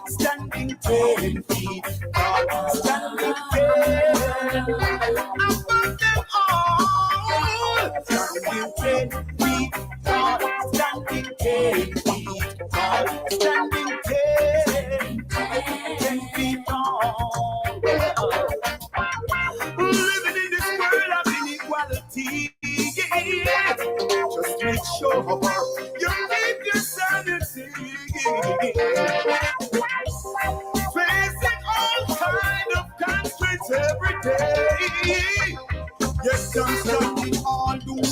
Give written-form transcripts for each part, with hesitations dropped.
standing 10 feet tall, standing 10. Above them all, standing 10 feet tall, standing 10 feet tall, standing 10 feet tall. Living in this world of inequality, just make sure you keep your sanity. Facing all kind of constraints every day. Yes, I'm standing on the way.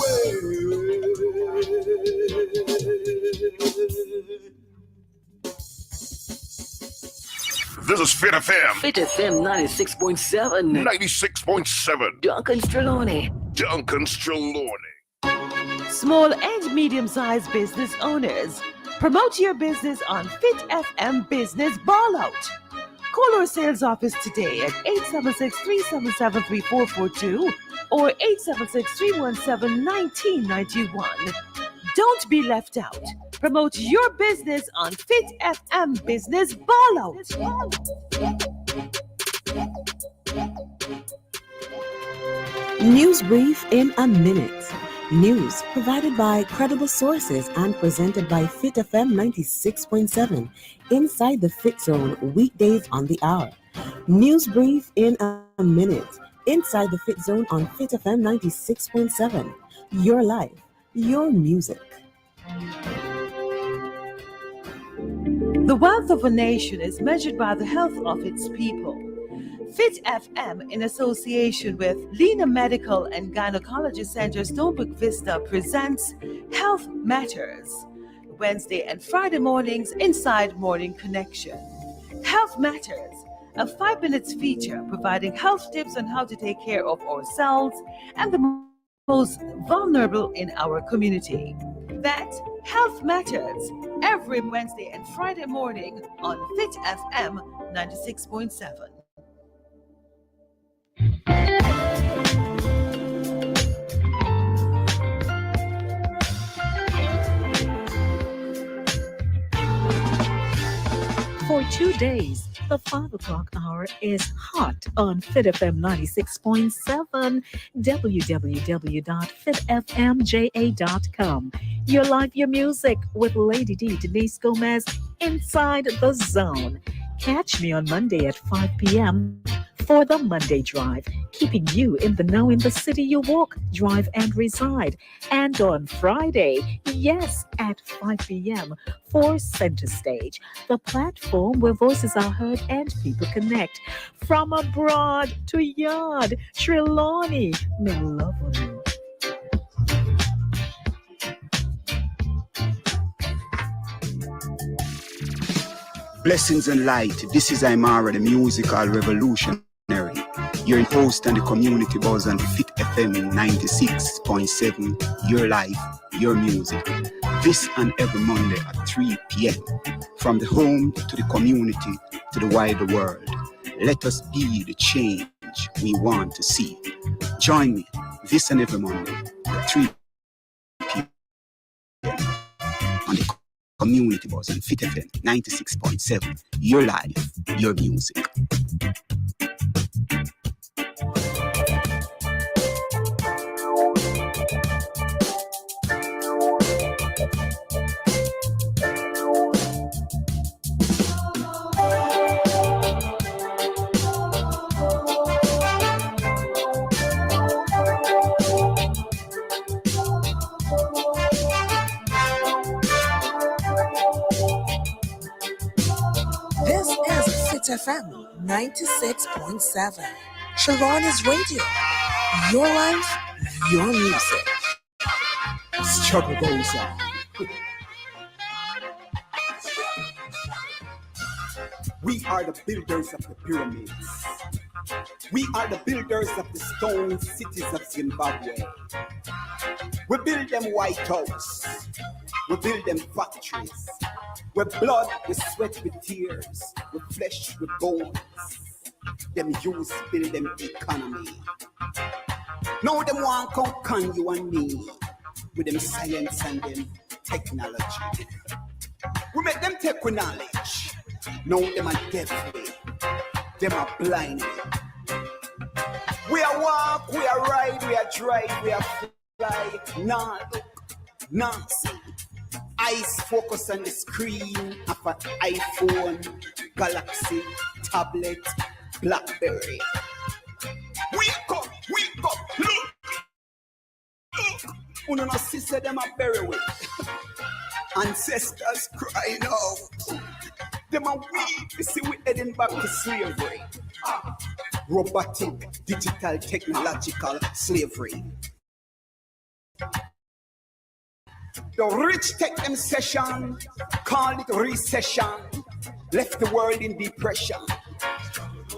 This is Fit FM. Fit FM 96.7. 96.7. Duncan Streloni. Small and medium-sized business owners, promote your business on Fit FM Business Ball Out. Call our sales office today at 876-377-3442 or 876-317-1991. Don't be left out. Promote your business on Fit FM Business Ball Out. News brief in a minute. News provided by credible sources and presented by Fit FM 96.7 inside the Fit Zone weekdays on the hour. News brief in a minute inside the Fit Zone on Fit FM 96.7. Your life, your music. The wealth of a nation is measured by the health of its people. Fit FM, in association with Lena Medical and Gynecology Center Stonebrook Vista, presents Health Matters, Wednesday and Friday mornings inside Morning Connection. Health Matters, a 5-minute feature providing health tips on how to take care of ourselves and the most vulnerable in our community. That's Health Matters, every Wednesday and Friday morning on Fit FM 96.7. For 2 days, the 5 o'clock hour is hot on Fit FM 96.7, www.fitfmja.com. Your life, your music with Lady D, Denise Gomez, inside the zone. Catch me on Monday at 5 p.m. for the Monday Drive, keeping you in the know in the city you walk, drive, and reside. And on Friday, yes, at 5 p.m. for Center Stage, the platform where voices are heard and people connect. From abroad to yard, Trelawney, me love on you. Blessings and light. This is Aymara, the musical revolutionary. You're in host and the community buzz on Fit FM 96.7. Your life, your music. This and every Monday at 3 p.m. From the home to the community to the wider world. Let us be the change we want to see. Join me this and every Monday at 3 p.m. on the community buzz on Fit FM 96.7. Your life, your music. FM 96.7. Shalana's Radio. Your life, your music. Struggle goes on. We are the builders of the pyramids. We are the builders of the stone cities of Zimbabwe. We build them White House. We build them factories. With blood, with sweat, with tears, with flesh, with bones. Them use build them economy. Now them want come con you and me with them science and them technology. We make them take with knowledge. No, them are deafly. Them are blindly. We are walk, we are ride, we are drive, we are fly. Nah, look, nah, see. Eyes focus on the screen of an iPhone, Galaxy, tablet, Blackberry. Wake up, look. Uno no sister them are buried with. Ancestors crying out. Them are weak, you see we heading back to slavery. Robotic, digital, technological slavery. The rich take them session, call it recession, left the world in depression.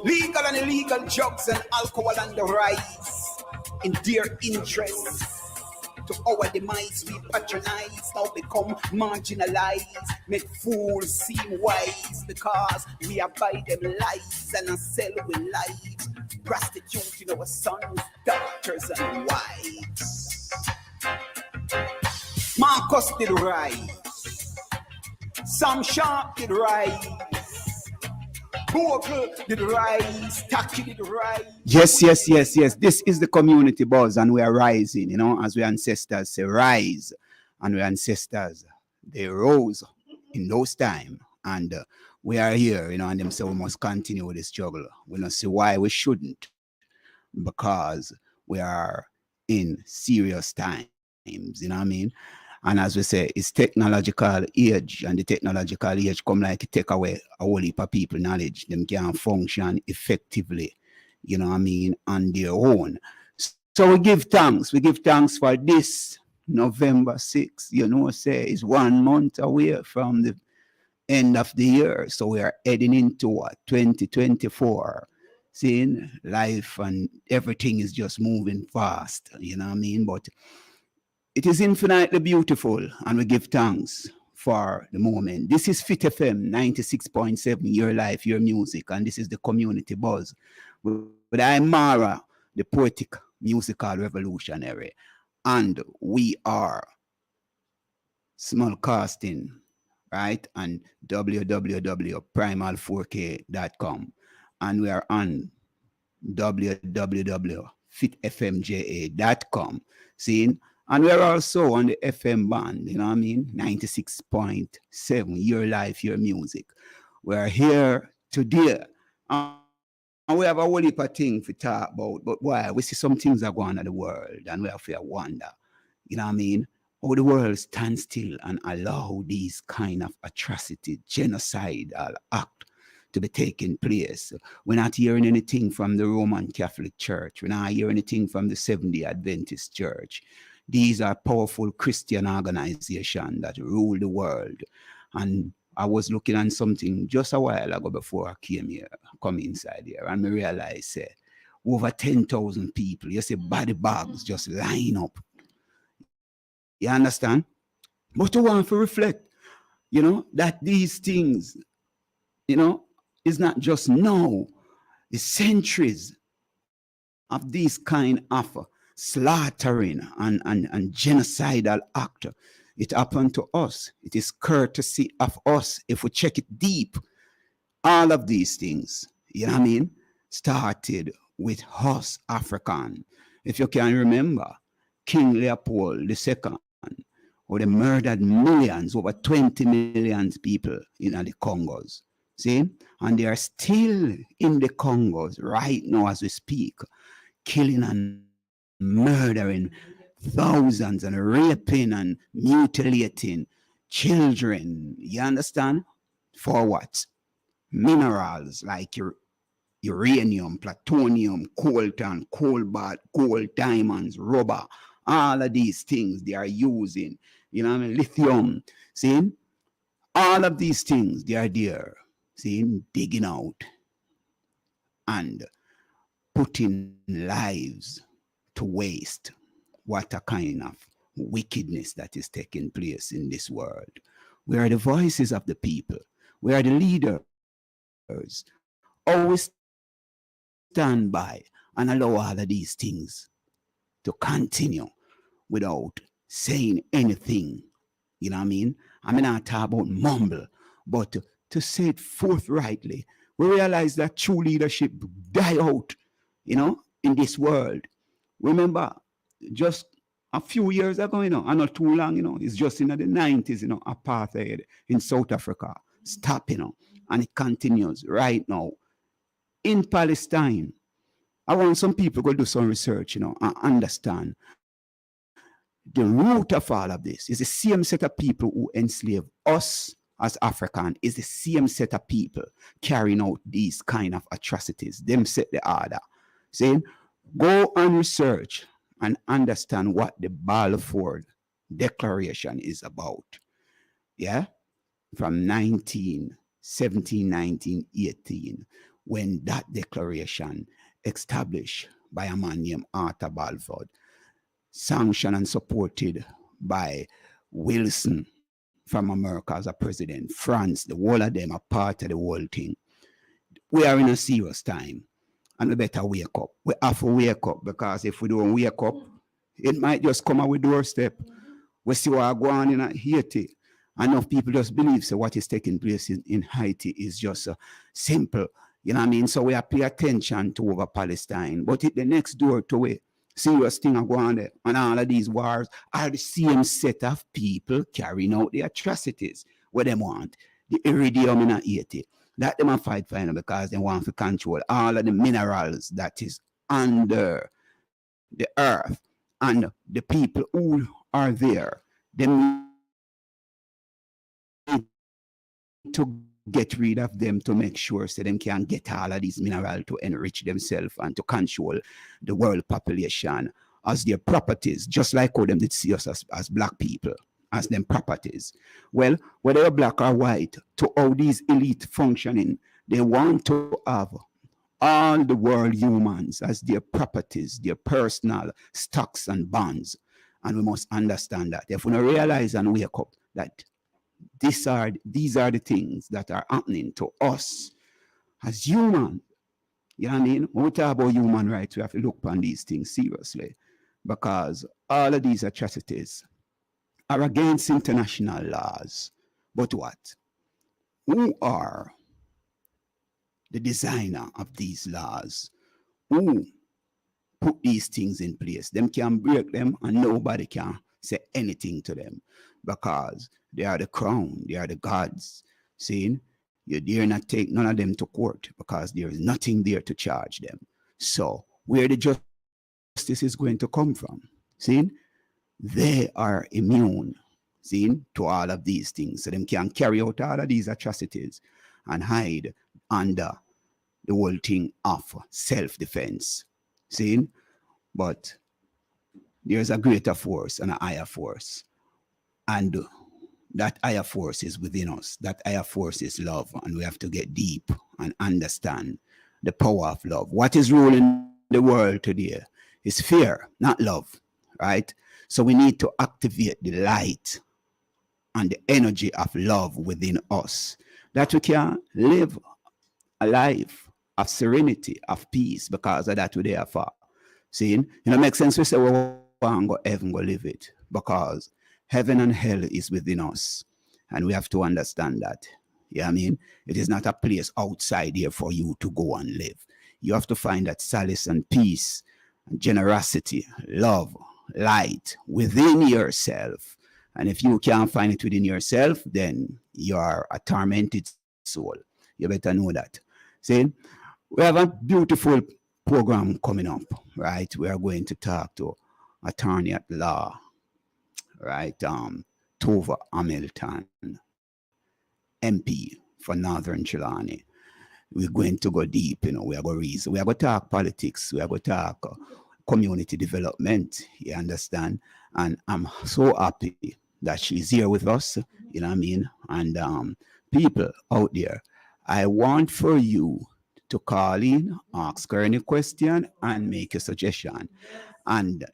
Legal and illegal drugs and alcohol on the rise, in dear interest. To our demise we patronize, now become marginalized, make fools seem wise, because we abide them lies and sell with light, prostituting our sons, daughters and wives. Marcus did rise, Sam Sharp did rise, Bogle did rise, Taki did rise. Yes. This is the community buzz, and we are rising, as we ancestors say, rise. And we ancestors, they rose in those time. And we are here, and them say we must continue with the struggle. We don't see why we shouldn't, because we are in serious times, you know what I mean? And as we say, it's technological age, and the technological age come like it take away a whole heap of people knowledge. Them can't function effectively, you know what I mean, on their own. So we give thanks. We give thanks for this November 6th, say is 1 month away from the end of the year. So we are heading into what, 2024. Seeing life and everything is just moving fast, you know what I mean? But it is infinitely beautiful, and we give thanks for the moment. This is Fit FM 96.7, your life, your music, and this is the community buzz. But I'm Mara, the poetic musical revolutionary, and we are smallcasting, right? And www.primal4k.com, and we are on www.fitfmja.com. Seeing? And we're also on the FM band, 96.7, your life, your music. We're here today. And we have a whole heap of things to talk about, but why? We see some things are going on in the world, and we have to wonder, how the world stands still and allow these kind of atrocity, genocidal act to be taking place. We're not hearing anything from the Roman Catholic Church. We're not hearing anything from the Seventh-day Adventist Church. These are powerful Christian organizations that rule the world. And I was looking at something just a while ago before I come inside here, and I realized over 10,000 people, you see body bags just line up. You understand? But I want to reflect, that these things, is not just now, the centuries of these kind of slaughtering and genocidal act. It happened to us. It is courtesy of us. If we check it deep, all of these things, started with us African. If you can remember, King Leopold II, who they murdered millions, over 20 million people in the Congos. See? And they are still in the Congos right now as we speak, killing and murdering thousands and raping and mutilating children. You understand? For what? Minerals like uranium, plutonium, coltan, cobalt, gold, diamonds, rubber, all of these things they are using. Lithium. See? All of these things they are there. See? Digging out and putting lives to waste. What a kind of wickedness that is taking place in this world. We are the voices of the people. We are the leaders. Always stand by and allow all of these things to continue without saying anything. You know what I mean? I'm not talking about mumble, but to say it forthrightly. We realize that true leadership die out, in this world. Remember, just a few years ago, and not too long, it's just in the 90s, apartheid in South Africa. Stop, and it continues right now. In Palestine, I want some people to do some research, and understand the root of all of this is the same set of people who enslave us as African, is the same set of people carrying out these kind of atrocities. Them set the order. Saying, go and research and understand what the Balfour Declaration is about. Yeah? From 1917, 1918, when that declaration established by a man named Arthur Balfour, sanctioned and supported by Wilson from America as a president, France, the whole of them are part of the whole thing. We are in a serious time, and we better wake up. We have to wake up, because if we don't wake up, it might just come our doorstep. We see what going on in Haiti. Enough people just believe so what is taking place in Haiti is just simple. You know what I mean? So we have to pay attention to over Palestine. But it the next door to it, serious thing are going on there. And all of these wars are the same set of people carrying out the atrocities what they want. The iridium in Haiti. That them a fight for, because they want to control all of the minerals that is under the earth. And the people who are there, they need to get rid of them to make sure so them can get all of these minerals to enrich themselves and to control the world population as their properties, just like how them did see us as black people, as them properties. Well, whether you're black or white, to all these elite functioning, they want to have all the world humans as their properties, their personal stocks and bonds. And we must understand that. If we don't realize and wake up that these are the things that are happening to us as human. You know what I mean? When we talk about human rights, we have to look upon these things seriously, because all of these atrocities are against international laws. But what? Who are the designer of these laws? Who put these things in place? Them can break them and nobody can say anything to them, because they are the crown, they are the gods. See, you dare not take none of them to court, because there is nothing there to charge them. So where the justice is going to come from? See, they are immune, see, to all of these things. So them can carry out all of these atrocities and hide under the whole thing of self-defense. See, but there's a greater force and a higher force. And that higher force is within us. That higher force is love. And we have to get deep and understand the power of love. What is ruling the world today is fear, not love, right? So we need to activate the light and the energy of love within us, that we can live a life of serenity, of peace, because of that we're there for. See, it makes sense. We say, well, go heaven, go live it, because heaven and hell is within us. And we have to understand that. You know what I mean? It is not a place outside here for you to go and live. You have to find that solace and peace, and generosity, love, light within yourself. And if you can't find it within yourself, then you are a tormented soul. You better know that. See, we have a beautiful program coming up, right? We are going to talk to attorney at law, right? Tova Hamilton, MP for Northern Trelawney. We're going to go deep, we are going to reason. We are going to talk politics. We are going to talk community development, you understand? And I'm so happy that she's here with us, you know what I mean? And people out there, I want for you to call in, ask her any question, and make a suggestion. And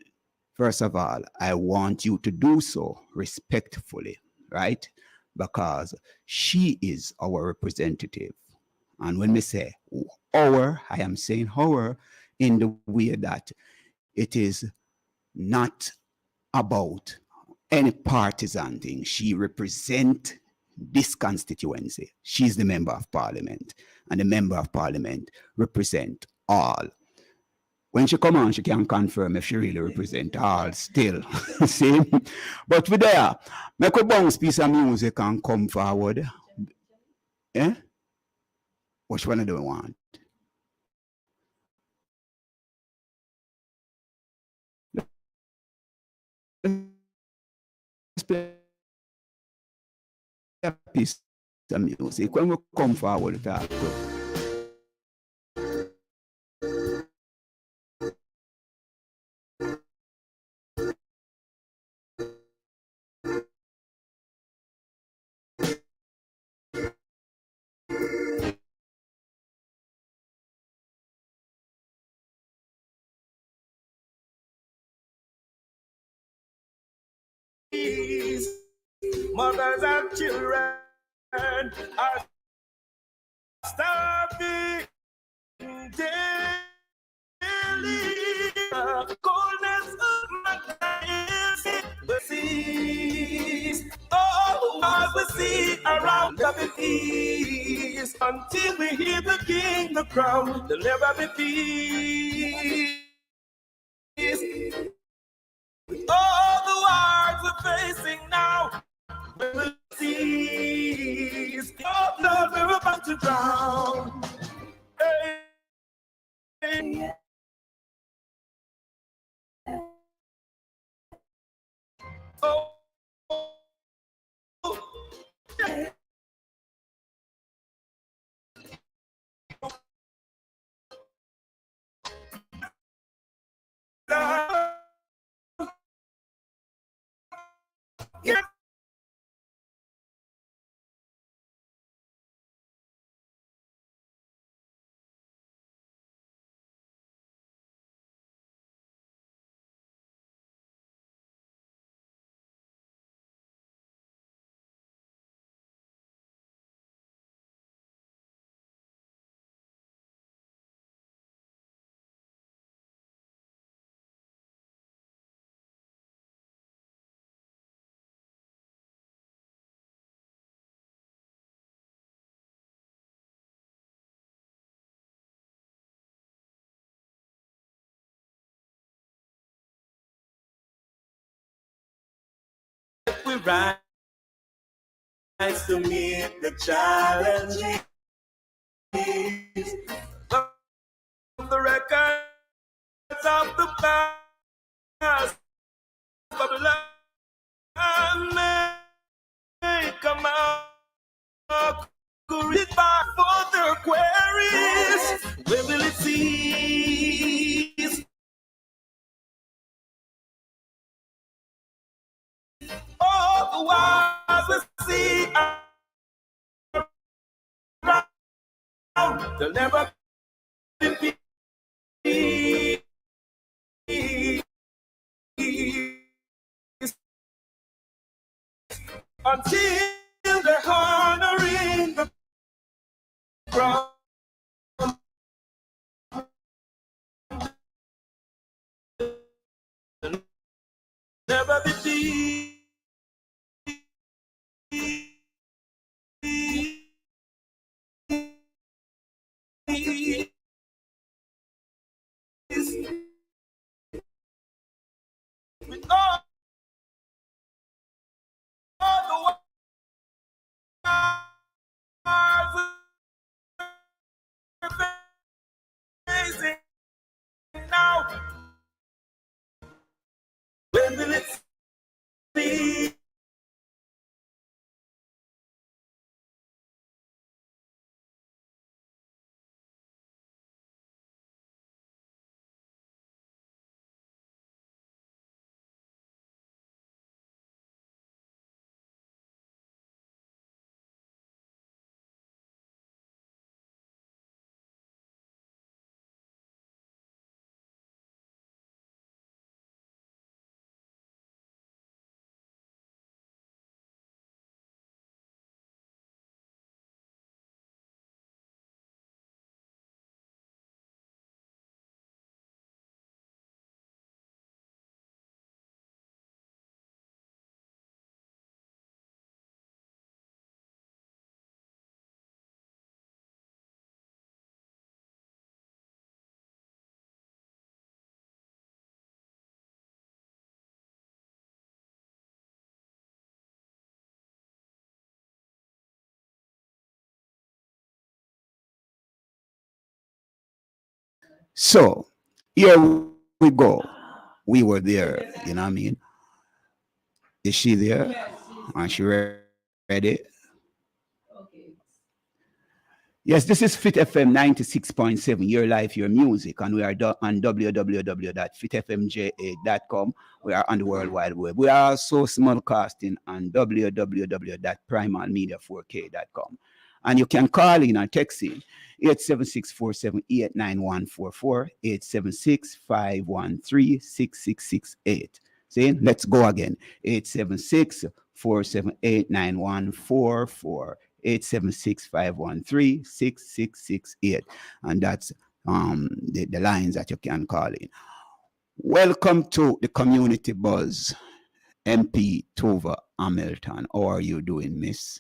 first of all, I want you to do so respectfully, right? Because she is our representative. And when we say our, I am saying our in the way that it is not about any partisan thing. She represents this constituency. She's the member of parliament, and the member of parliament represent all. When she come on, she can confirm if she really represent all still. See? But we there, make a bounce piece of music and come forward. Eh? Which one do we want? Let's play a piece of music. When we come forward, talk. Mothers and children are starving daily. The coldness of my eyes will cease. Oh, I will see around the peace until we hear the king, the crown, there'll never be peace. All the wars we're facing now will cease. Your blood, we're about to drown. Hey, hey. Oh, oh, yeah. Yeah. We rise to meet the challenges of the records of the past. Babylon may come out back for their queries. Where will it cease? All the while we see around, there'll never be peace until they're honoring the crown. There'll never be peace. With all the So here we go. We were there, you know what I mean? Is she there? Are she ready? Yes, this is Fit FM 96.7, your life, your music, and we are on www.fitfmja.com. We are on the World Wide Web. We are also simulcasting on www.primalmedia4k.com. And you can call in or text in 876-478-9144, 876-513-6668. See, let's go again. 876-478-9144. 876-513-6668, and that's the lines that you can call in. Welcome to the Community Buzz, MP Tova Hamilton. How are you doing, miss?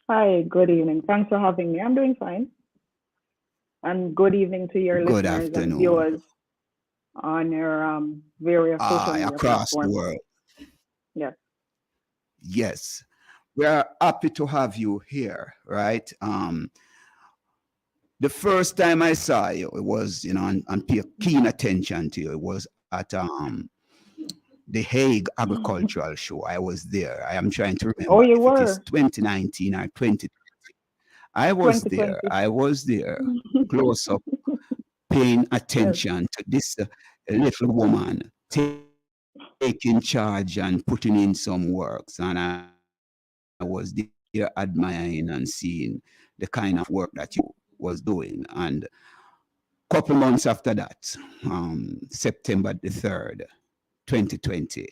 Hi, good evening. Thanks for having me. I'm doing fine. And good evening to your Good listeners afternoon. and viewers on your various social media across platforms. the world. Yes. Yes. We are happy to have you here, right? The first time I saw you, it was, and pay keen attention to you. It was at the Hague Agricultural Show. I was there. I am trying to remember. Oh, you if were? It is 2019 or 2020. I was there. I was there, close up, paying attention to this little woman taking charge and putting in some works, and I was there admiring and seeing the kind of work that you was doing. And a couple months after that, September the 3rd, 2020,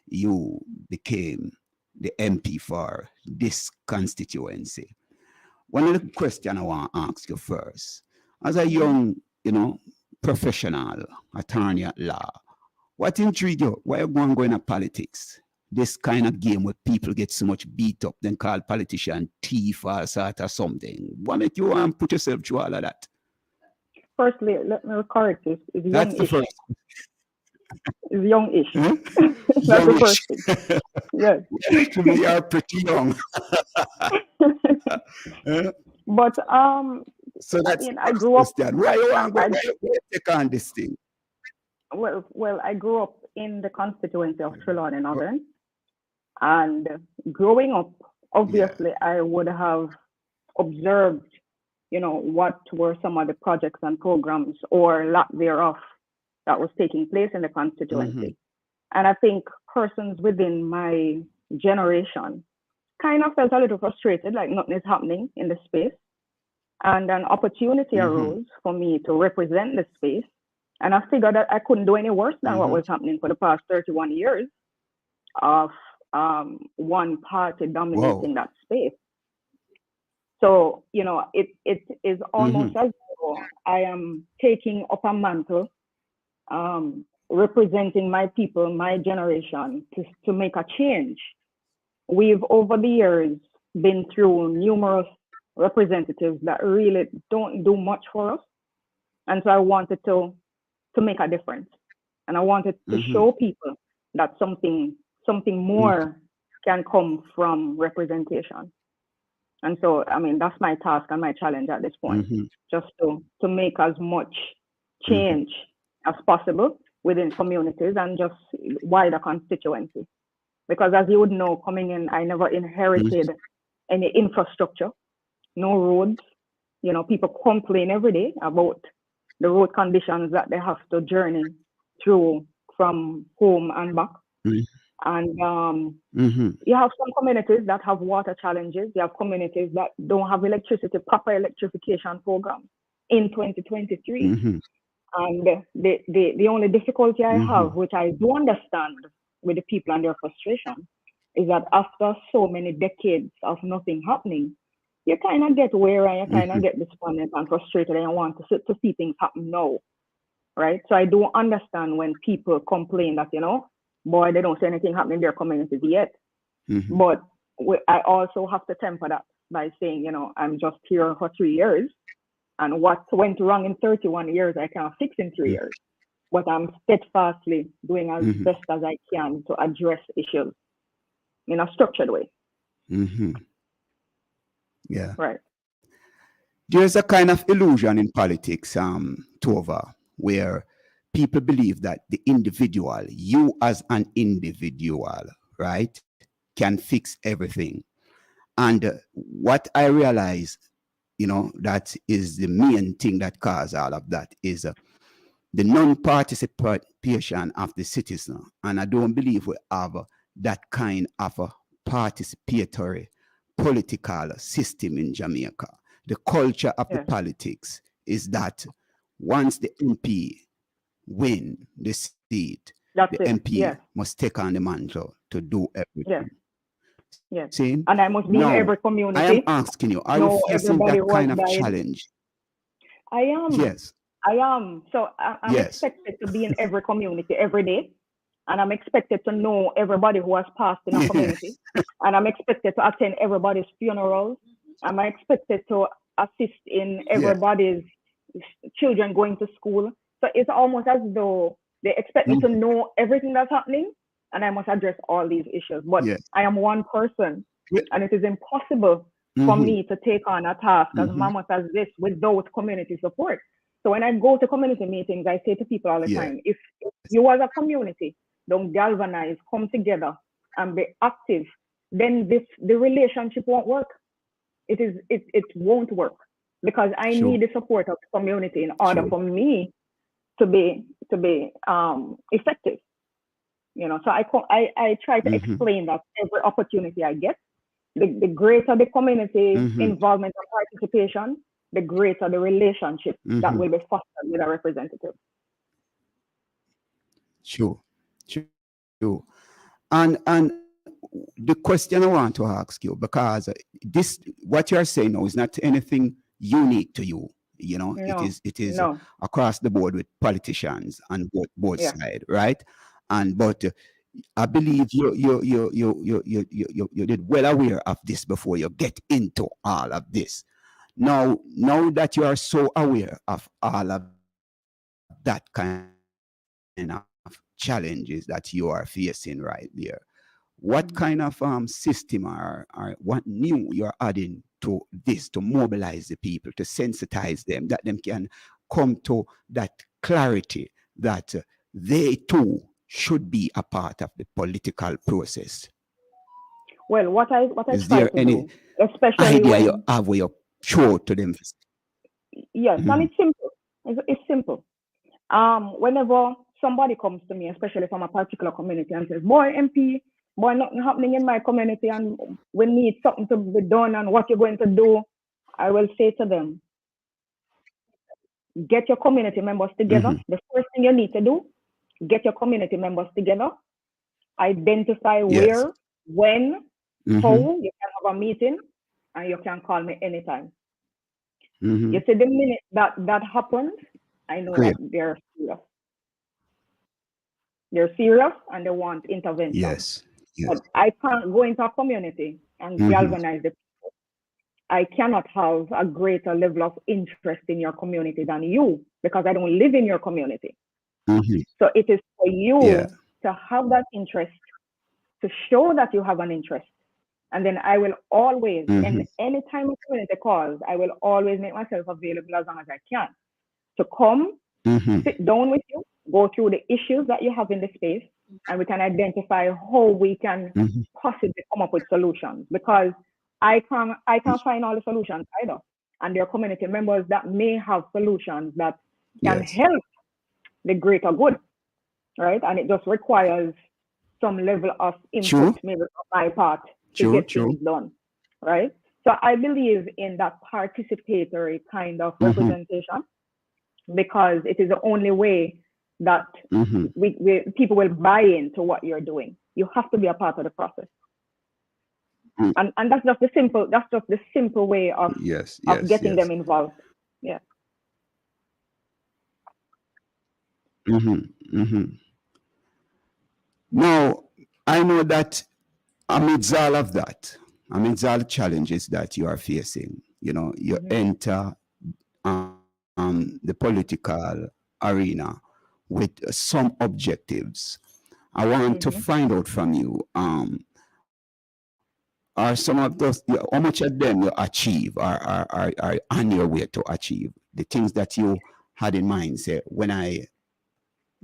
you became the MP for this constituency. One of the questions I want to ask you first, as a young, professional attorney at law, what intrigued you? Why are you going into politics? This kind of game where people get so much beat up, then call politician thief or sort or something. What make you want to put yourself through all of that? Firstly, let me correct this. It's That's the young-ish. first. It's young-ish. Huh? That's the first thing. Yes. We are pretty young. Huh? But So that's I grew up. Why you want to take on this thing? Well, I grew up in the constituency of Trelawney Northern, and growing up, obviously, I would have observed, what were some of the projects and programs or lack thereof that was taking place in the constituency. And I think persons within my generation kind of felt a little frustrated, like nothing is happening in the space. And an opportunity arose for me to represent the space. And I figured that I couldn't do any worse than what was happening for the past 31 years of one party dominating that space. So, it is almost as though I am taking up a mantle, representing my people, my generation, to make a change. We've, over the years, been through numerous representatives that really don't do much for us. And so I wanted to make a difference. And I wanted to show people that something more can come from representation. And so, that's my task and my challenge at this point, just to make as much change as possible within communities and just wider constituency. Because as you would know, coming in, I never inherited any infrastructure, no roads. People complain every day about the road conditions that they have to journey through from home and back. And you have some communities that have water challenges. You have communities that don't have proper electrification programs in 2023. And the only difficulty I have, which I do understand with the people and their frustration, is that after so many decades of nothing happening, you kind of get weary, you kind of get despondent and frustrated, and you want to see things happen now, right? So I do understand when people complain that, boy, they don't see anything happening in their communities yet. But I also have to temper that by saying, I'm just here for 3 years, and what went wrong in 31 years, I can't fix in 3 years. But I'm steadfastly doing as best as I can to address issues in a structured way. Yeah. Right. There's a kind of illusion in politics, Tova, where people believe that the individual, you as an individual, right, can fix everything. And what I realize, that is the main thing that causes all of that is the non-participation of the citizen. And I don't believe we have that kind of a participatory political system in Jamaica. The culture of the politics is that once the MP win the seat, the MP must take on the mantle to do everything. Yes. See? And I must be in every community. I am asking you, are you facing that kind of challenge? I am. Yes. I am. So I'm expected to be in every community every day. And I'm expected to know everybody who has passed in a community. And I'm expected to attend everybody's funerals. I'm expected to assist in everybody's children going to school. So it's almost as though they expect me to know everything that's happening, and I must address all these issues. But I am one person, and it is impossible for me to take on a task as mammoth as this without community support. So when I go to community meetings, I say to people all the time, if you as a community don't galvanize, come together and be active, then the relationship won't work. It won't work, because I need the support of the community in order for me to be effective. So I try to explain that every opportunity I get, the greater the community involvement and participation, the greater the relationship that will be fostered with a representative. Sure. And the question I want to ask you, because this, what you're saying now, is not anything unique to you. It is across the board with politicians on both sides, right? But I believe you did well aware of this before you get into all of this. Now that you are so aware of all of that kind of challenges that you are facing right there, what kind of system or what new you're adding to this to mobilize the people, to sensitize them, that them can come to that clarity that they too should be a part of the political process? Well, what I is try there to any do, especially idea when, you have where you show to them? Yes, and it's simple. It's simple. Whenever somebody comes to me, especially from a particular community, and says, "Boy, MP, boy, nothing happening in my community, and we need something to be done, and what you're going to do," I will say to them, get your community members together. The first thing you need to do, get your community members together, identify where, when, how you can have a meeting, and you can call me anytime. You see, the minute that happens, I know that they're serious. They're serious and they want intervention. Yes. But I can't go into a community and galvanize the people. I cannot have a greater level of interest in your community than you, because I don't live in your community. So it is for you to have that interest, to show that you have an interest. And then I will always, and anytime a community calls, I will always make myself available as long as I can to come, sit down with you, go through the issues that you have in the space, and we can identify how we can possibly come up with solutions. Because I can't find all the solutions either. And there are community members that may have solutions that can help the greater good, right? And it just requires some level of input, maybe on my part, to get things done, right? So I believe in that participatory kind of representation, because it is the only way that people will buy into what you're doing. You have to be a part of the process. And that's just the simple way of getting them involved. Yeah. Now, I know that amidst all of that, amidst all the challenges that you are facing, you enter the political arena with some objectives. I want to find out from you, are some of those, how much of them you achieve are on your way to achieve? The things that you had in mind, say, when I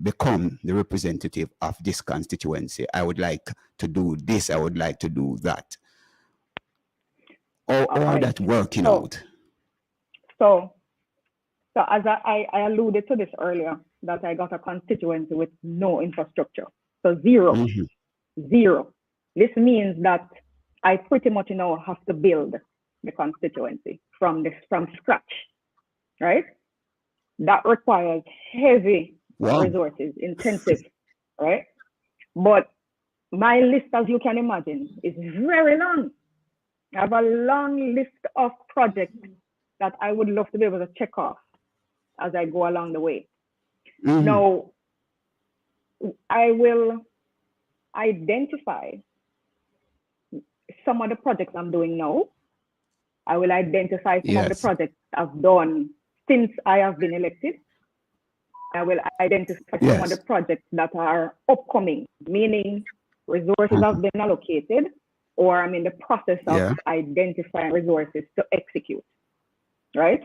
become the representative of this constituency, I would like to do this, I would like to do that. Or All right. that working So- out. So as I alluded to this earlier, that I got a constituency with no infrastructure. So zero. Mhm. Zero. This means that I pretty much now have to build the constituency from scratch, right? That requires heavy Wow. resources, intensive, right? But my list, as you can imagine, is very long. I have a long list of projects that I would love to be able to check off as I go along the way. Mhm. Now, I will identify some of the projects I'm doing now. I will identify some of the Yes. projects I've done since I have been elected. I will identify some of Yes. the projects that are upcoming, meaning resources have been allocated, or I'm in the process of Yeah. identifying resources to execute, right?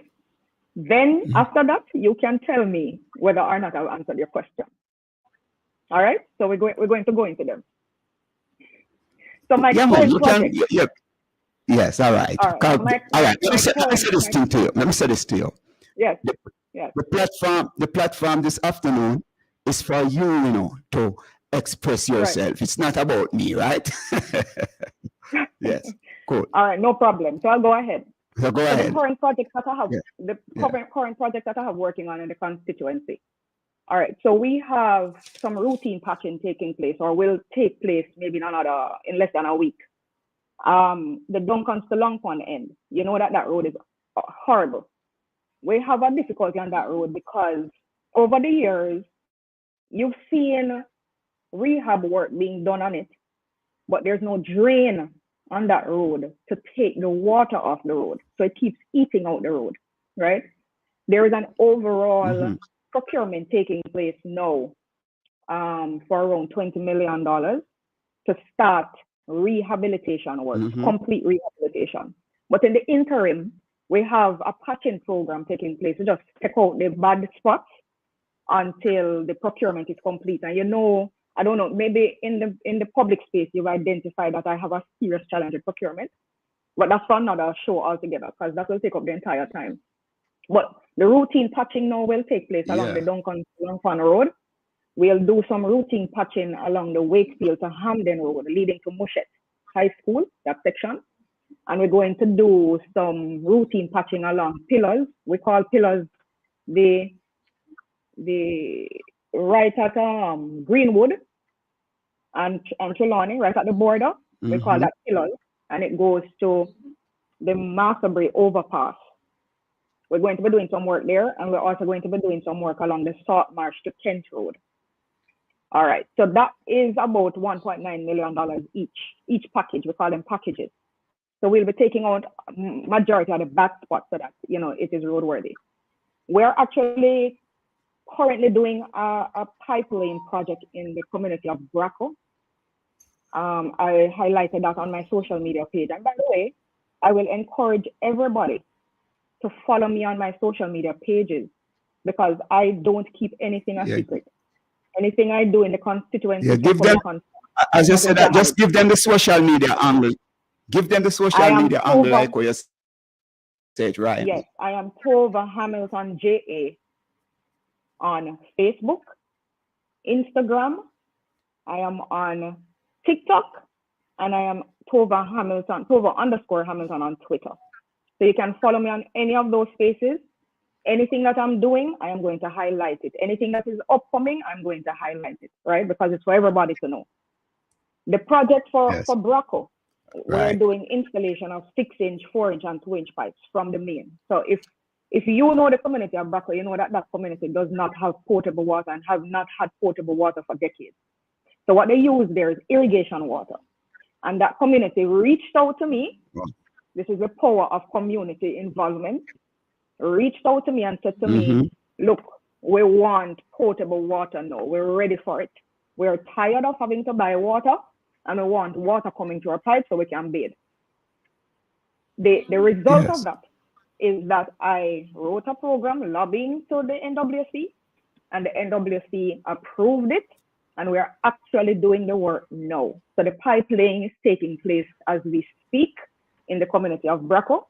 Then after that, you can tell me whether or not I've answered your question. All right, so we're going to go into them. So my Yeah, man, current you can. project, Yeah. Yes, all right. All right, Cause- my- all right. Let my me say current- this my- thing to you. Let me say this to you. yes, The platform this afternoon is for you, to express yourself. It's not about me, right? Yes. Cool. all right, no problem. So I'll go ahead. So go So the ahead. current projects that I have, Yeah. the Yeah. current projects that I have working on in the constituency. All right, so we have some routine patching taking place, or will take place maybe in less than a week. The Duncans to Long Pond end, you know that road is horrible. We have a difficulty on that road because over the years, you've seen rehab work being done on it, but there's no drain on that road to take the water off the road. So it keeps eating out the road, right? There is an overall Mhm. procurement taking place now for around $20 million to start rehabilitation work, Mhm. complete rehabilitation. But in the interim, we have a patching program taking place to just check out the bad spots until the procurement is complete. And I don't know, maybe in the public space, you've identified that I have a serious challenge with procurement, but that's for another show altogether, because that will take up the entire time. But the routine patching now will take place along Yeah. the Duncan Long Pond Road. We'll do some routine patching along the Wakefield to Hamden Road, leading to Mushet High School, that section. And we're going to do some routine patching along Pillars. We call Pillars the right at Greenwood and Trelawney, right at the border. We call Mhm. that Pillars, and it goes to the Masterbury overpass. We're going to be doing some work there, and we're also going to be doing some work along the Salt Marsh to Kent Road. All right, so that is about $1.9 million each package. We call them packages. So we'll be taking out majority of the bad spots so that it is roadworthy. We're actually currently doing a pipeline project in the community of Braco. I highlighted that on my social media page. And by the way, I will encourage everybody to follow me on my social media pages, because I don't keep anything a Yeah. secret. Anything I do in the constituency, Yeah, give them- As you said, that, just give them the social media angle. Give them the social I am media angle, over- like what you said, right? Yes, I am Tova Hamilton JA on Facebook, Instagram. I am on TikTok, and I am Tova _ Hamilton on Twitter. So you can follow me on any of those spaces. Anything that I'm doing, I am going to highlight it. Anything that is upcoming, I'm going to highlight it, right? Because it's for everybody to know. The project for Braco, we're Right. doing installation of 6-inch, 4-inch, and 2-inch pipes from the main. So if you know the community of Braco, you know that community does not have potable water and have not had potable water for decades. So what they use there is irrigation water. And that community reached out to me. Wow. This is the power of community involvement. Reached out to me and said to me, look, we want potable water now. We're ready for it. We're tired of having to buy water, and we want water coming to our pipes so we can bathe. The result Yes. of that is that I wrote a program lobbying to the NWC, and the NWC approved it, and we are actually doing the work now. So the pipeline is taking place as we speak in the community of Braco,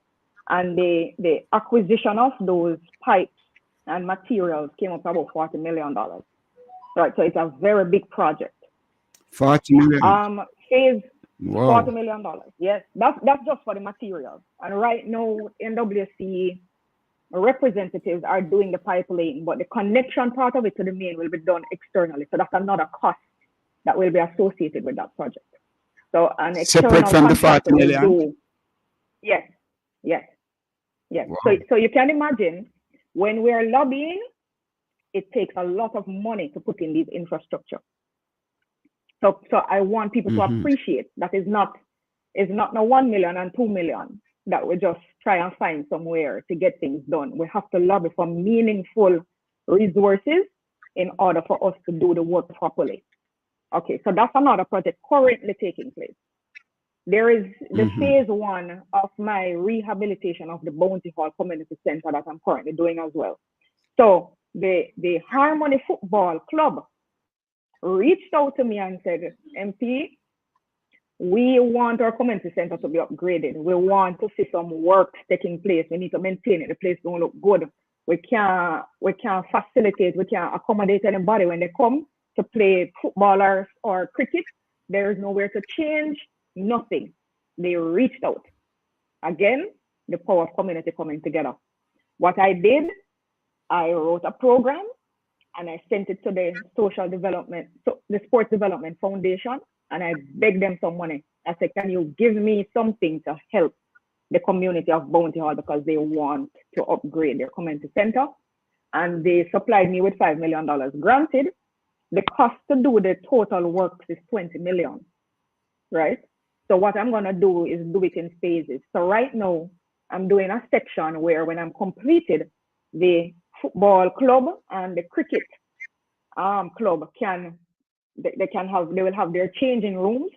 and the acquisition of those pipes and materials came up to about $40 million. Right, so it's a very big project. 40 million. Phase Wow. $40 million. Yes, that's just for the materials. And right now, NWC representatives are doing the pipeline, but the connection part of it to the main will be done externally. So that's another cost that will be associated with that project. So an external Separate from the 40 contractor will million? do- Yes. Wow. So you can imagine when we're lobbying, it takes a lot of money to put in these infrastructure. So I want people to appreciate that it's not no 1 million and 2 million that we just try and find somewhere to get things done. We have to lobby for meaningful resources in order for us to do the work properly. Okay, so that's another project currently taking place. There is the phase 1 of my rehabilitation of the Bounty Hall Community Center that I'm currently doing as well. So the Harmony Football Club reached out to me and said, MP, we want our community center to be upgraded. We want to see some work taking place. We need to maintain it. The place don't look good. We can't facilitate, we can't accommodate anybody when they come to play football or cricket. There is nowhere to change, nothing. They reached out. Again, the power of community coming together. What I did, I wrote a program and I sent it to the the Sports Development Foundation, and I begged them some money. I said, can you give me something to help the community of Bounty Hall because they want to upgrade their community center? And they supplied me with $5 million. Granted, the cost to do the total works is $20 million, right? So what I'm gonna do is do it in phases. So right now, I'm doing a section where when I'm completed, the football club and the cricket club they will have their changing rooms,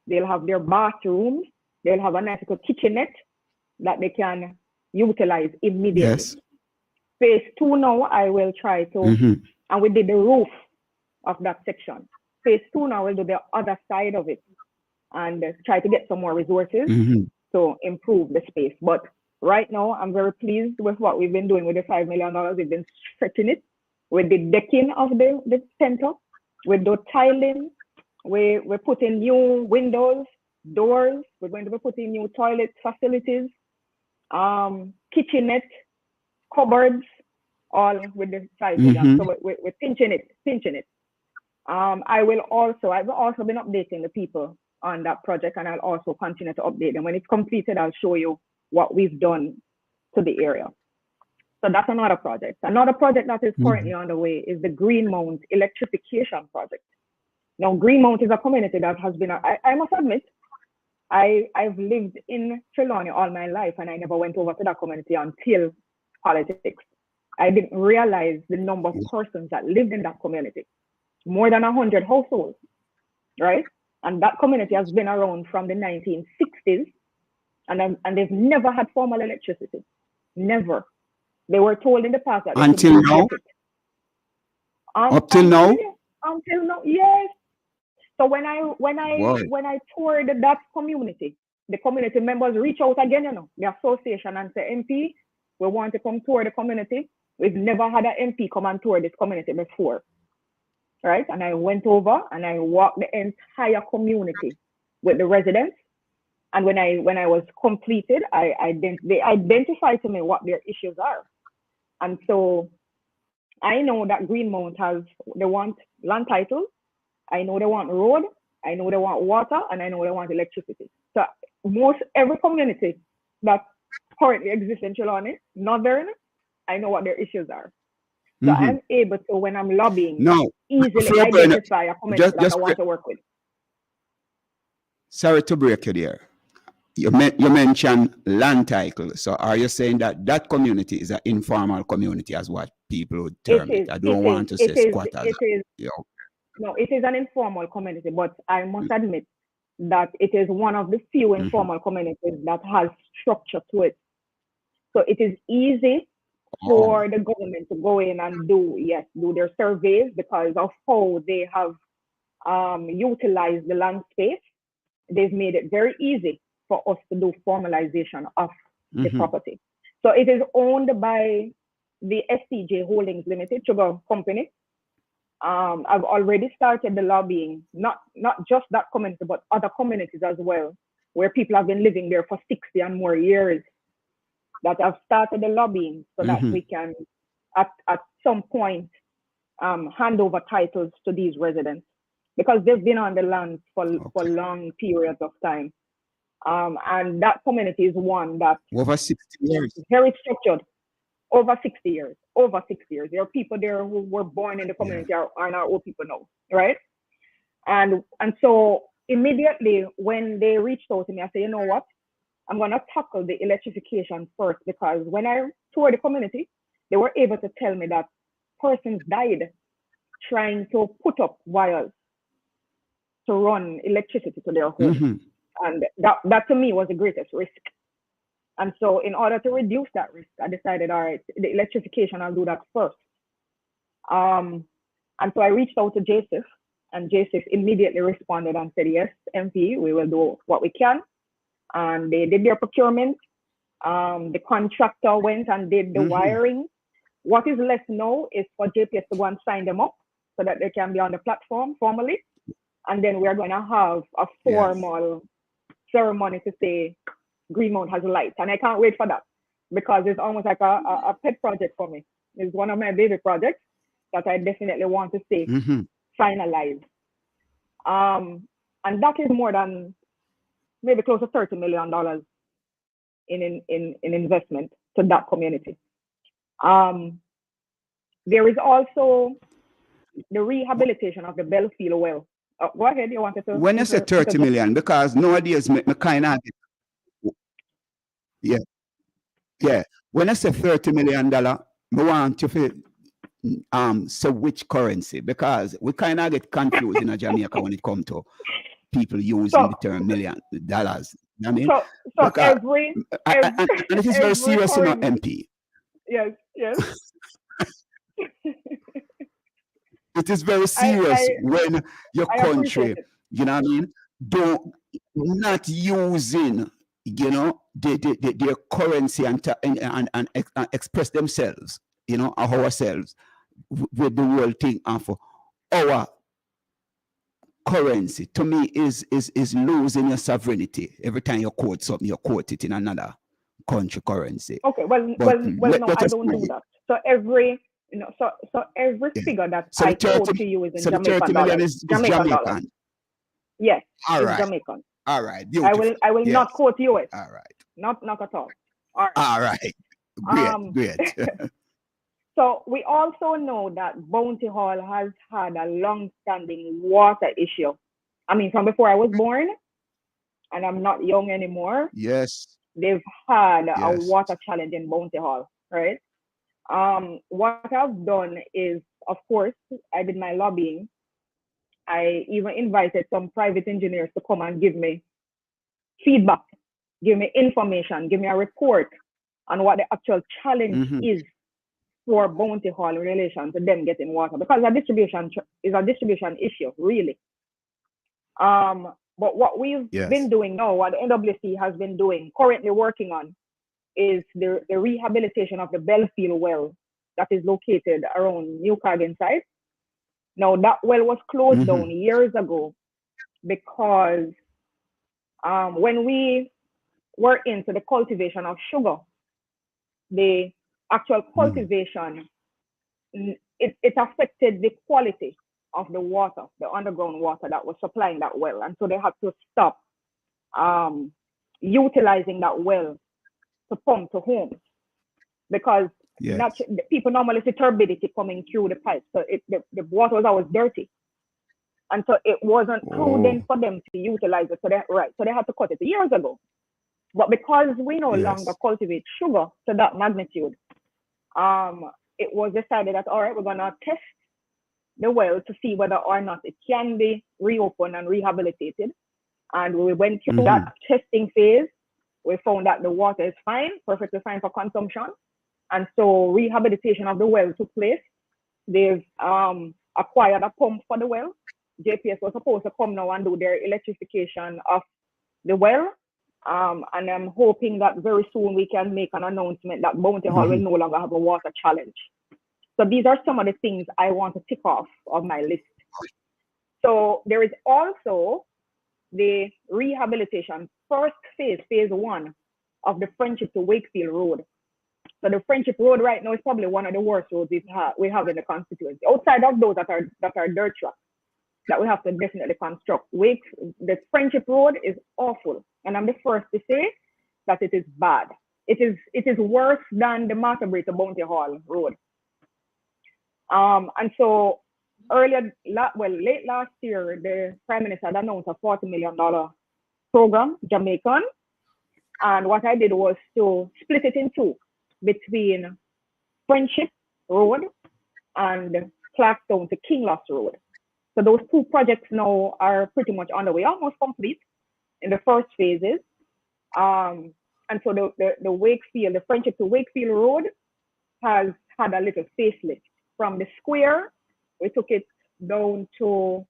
they'll have their bathrooms, they'll have a nice little kitchenette that they can utilize immediately. Yes. Phase 2 now, I will try to, and we did the roof of that section. Phase 2 now, we'll do the other side of it and try to get some more resources to improve the space. But right now, I'm very pleased with what we've been doing with the $5 million. We've been stretching it with the decking of the center, with the tiling. We're putting new windows, doors. We're going to be putting new toilet facilities, kitchenette, cupboards, all with the $5 million. So we're pinching it. I've also been updating the people on that project, and I'll also continue to update them. When it's completed, I'll show you what we've done to the area. So that's another project. Another project that is currently on the way is the Greenmount Electrification Project. Now, Greenmount is a community that has been, I must admit, I've lived in Trelawney all my life, and I never went over to that community until politics. I didn't realize the number of persons that lived in that community. More than 100 households, right? And that community has been around from the 1960s, and they've never had formal electricity. Never. They were told in the past that until now. Up till now. Until now, yes. So when I toured that community, the community members reach out again, the association, and say, MP, we want to come tour the community. We've never had an MP come and tour this community before, right? And I went over and I walked the entire community with the residents. And when I was completed, they identified to me what their issues are. And so I know that Greenmount they want land title, I know they want road, I know they want water, and I know they want electricity. So every community that currently exists in Trelawney, Northern, I know what their issues are. So I'm able to, when I'm lobbying, easily identify a community that I want to work with. Sorry to break you there. You mentioned land title. So are you saying that community is an informal community, as what people would term it? I don't want to say squatters. No, it is an informal community, but I must admit that it is one of the few informal communities that has structure to it. So it is easy for the government to go in and do their surveys because of how they have utilized the land space. They've made it very easy for us to do formalization of the property. So it is owned by the SCJ Holdings Limited, sugar company. I've already started the lobbying, not just that community, but other communities as well, where people have been living there for 60 and more years, that have started the lobbying so that we can, at some point, hand over titles to these residents, because they've been on the land for long periods of time. And that community is one that over 60 years, very structured. Over 60 years. There are people there who were born in the community are now old people now, right? And so immediately when they reached out to me, I said, you know what? I'm gonna tackle the electrification first, because when I toured the community, they were able to tell me that persons died trying to put up wires to run electricity to their home. And that to me was the greatest risk. And so in order to reduce that risk, I decided, all right, the electrification, I'll do that first. And so I reached out to JSIF, and JSIF immediately responded and said, yes, MP, we will do what we can. And they did their procurement. The contractor went and did the wiring. What is left now is for JPS to go and sign them up so that they can be on the platform formally. And then we're going to have a formal ceremony to say Greenmount has lights. And I can't wait for that, because it's almost like a pet project for me. It's one of my baby projects that I definitely want to see finalized. And that is more than maybe close to $30 million in investment to that community. There is also the rehabilitation of the Belfield well. Go ahead, you wanted to. When you say 30 million, because nowadays me kind of when I say $30 million, I want to say which currency, because we kind of get confused in Jamaica when it comes to people using the term $1 million. I mean, so every and it is very serious, you know, MP. Yes. It is very serious when your country, you know what I mean, not using, you know, their currency and express themselves, you know, ourselves with the whole thing of our currency. To me, is losing your sovereignty. Every time you quote something, you quote it in another country currency. Okay, well, no, I don't do that. So every figure that I quote to you is in Jamaican $30 million is Jamaican. Yes, all right. Jamaican. All right. I will not quote US. All right. Not at all. All right. Great. So we also know that Bounty Hall has had a long-standing water issue. I mean, from before I was born, and I'm not young anymore. Yes. They've had a water challenge in Bounty Hall, right? What I've done is, of course, I did my lobbying. I even invited some private engineers to come and give me feedback, give me information, give me a report on what the actual challenge is for Bounty Hall in relation to them getting water, because a distribution is a distribution issue, really. But what we've been doing now, what the NWC has been doing, currently working on, is the rehabilitation of the Belfield well that is located around New Cargan site. Now, that well was closed down years ago because when we were into the cultivation of sugar, the actual cultivation, it affected the quality of the water, the underground water that was supplying that well. And so they had to stop utilizing that well to pump to homes, because people normally see turbidity coming through the pipes. So the water was always dirty. And so it wasn't prudent for them to utilize it. So they had to cut it years ago. But because we no longer cultivate sugar to that magnitude, it was decided that, all right, we're gonna test the well to see whether or not it can be reopened and rehabilitated. And we went through that testing phase. we found that the water is fine, perfectly fine for consumption. And so rehabilitation of the well took place. They've acquired a pump for the well. JPS was supposed to come now and do their electrification of the well. And I'm hoping that very soon we can make an announcement that Bounty Hall will no longer have a water challenge. So these are some of the things I want to tick off of my list. So there is also the rehabilitation, first phase 1 of the Friendship to Wakefield Road. So the Friendship Road right now is probably one of the worst roads we have in the constituency. Outside of those that are dirt tracks that we have to definitely construct. The Friendship Road is awful, and I'm the first to say that it is bad. It is worse than the Matabry to Bounty Hall Road. And so late last year, the Prime Minister had announced a $40 million program, Jamaican. And what I did was to split it in two between Friendship Road and Clarkstown to Kinloss Road. So those two projects now are pretty much on the way, almost complete in the first phases. And so the Friendship to Wakefield Road has had a little facelift. From the square, we took it down to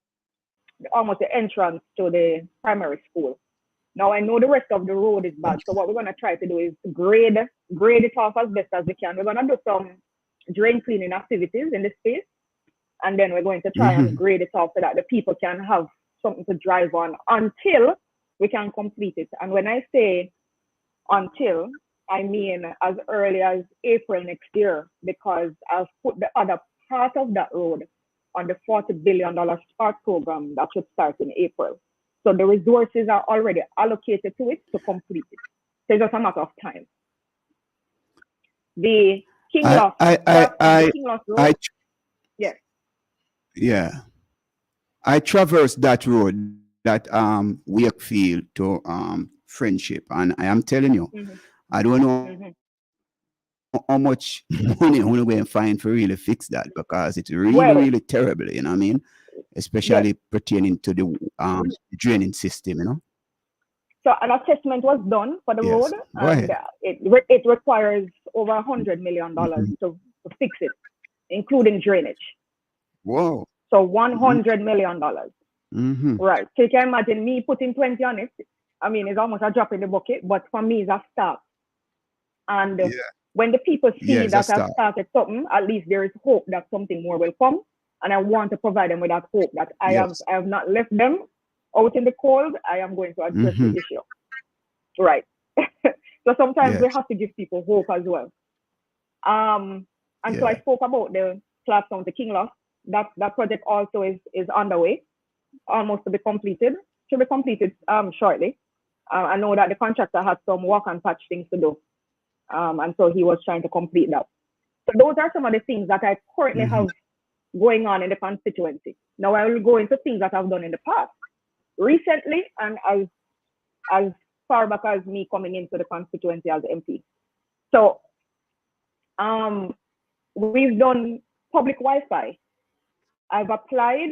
almost the entrance to the primary school. Now I know the rest of the road is bad, so what we're going to try to do is grade it off as best as we can. We're going to do some drain cleaning activities in the space, and then we're going to try and grade it off so that the people can have something to drive on until we can complete it. And when I say until, I mean as early as April next year, because I've put the other part of that road on the $40 billion SPARK program that should start in April. So the resources are already allocated to it to complete it. So it's just a matter of time. The Kinloss Road. Yes. Yeah. I traversed that road, that Wakefield to Friendship, and I am telling you, I don't know how much money I'm going to find for really fix that, because it's really terrible, you know what I mean? Especially pertaining to the draining system, you know? So an assessment was done for the road, and it requires over $100 million to fix it, including drainage. Whoa. So $100 million. Right. So you can imagine me putting 20 on it. I mean, it's almost a drop in the bucket, but for me, it's a start. And when the people see that I've started something, at least there is hope that something more will come. And I want to provide them with that hope that I have not left them out in the cold. I am going to address the issue. Right. So sometimes we have to give people hope as well. And so I spoke about the Clarkstown to Kinloss. That project also is underway, almost to be completed. Should be completed shortly. I know that the contractor had some walk and patch things to do. And so he was trying to complete that. So those are some of the things that I currently have going on in the constituency. Now I will go into things that I've done in the past. Recently, and as far back as me coming into the constituency as MP. So we've done public Wi-Fi. I've applied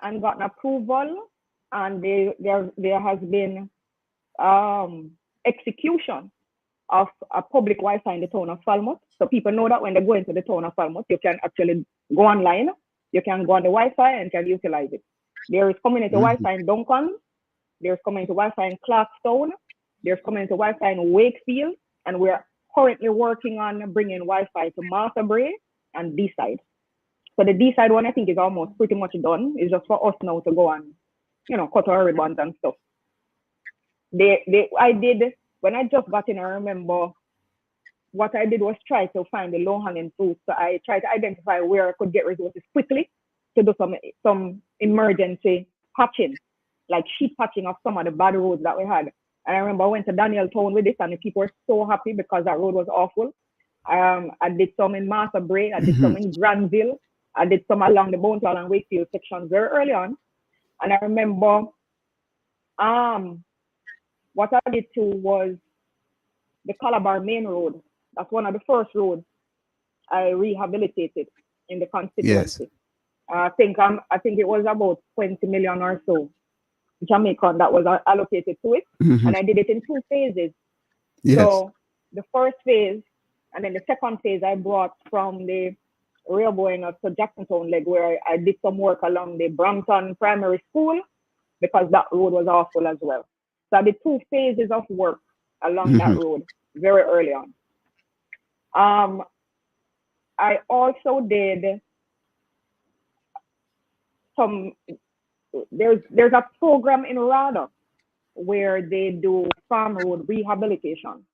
and gotten approval, and there has been execution of a public Wi-Fi in the town of Falmouth. So people know that when they go into the town of Falmouth, you can actually go online, you can go on the Wi-Fi and can utilize it. There is community Wi-Fi in Duncan, there's community Wi-Fi in Clarkstown, there's community Wi-Fi in Wakefield, and we're currently working on bringing Wi-Fi to Matabry and D-side. So the D-side one, I think, is almost pretty much done. It's just for us now to go and, cut our ribbons and stuff. When I just got in, I remember what I did was try to find the low-hanging fruit. So I tried to identify where I could get resources quickly to do some emergency patching, like sheet patching of some of the bad roads that we had. And I remember I went to Daniel Town with this, and the people were so happy because that road was awful. I did some in Matabry, I did some in Granville, I did some along the Bounty Hall and Wakefield sections very early on. And I remember what I did too was the Calabar Main Road. That's one of the first roads I rehabilitated in the constituency. I think it was about 20 million or so Jamaican that was allocated to it. And I did it in 2 phases. Yes. So the first phase, and then the second phase I brought from the railway to Jacksontown leg, where I did some work along the Brampton Primary School because that road was awful as well. So I did 2 phases of work along that road very early on. I also did some, there's a program in RADA where they do farm road rehabilitation.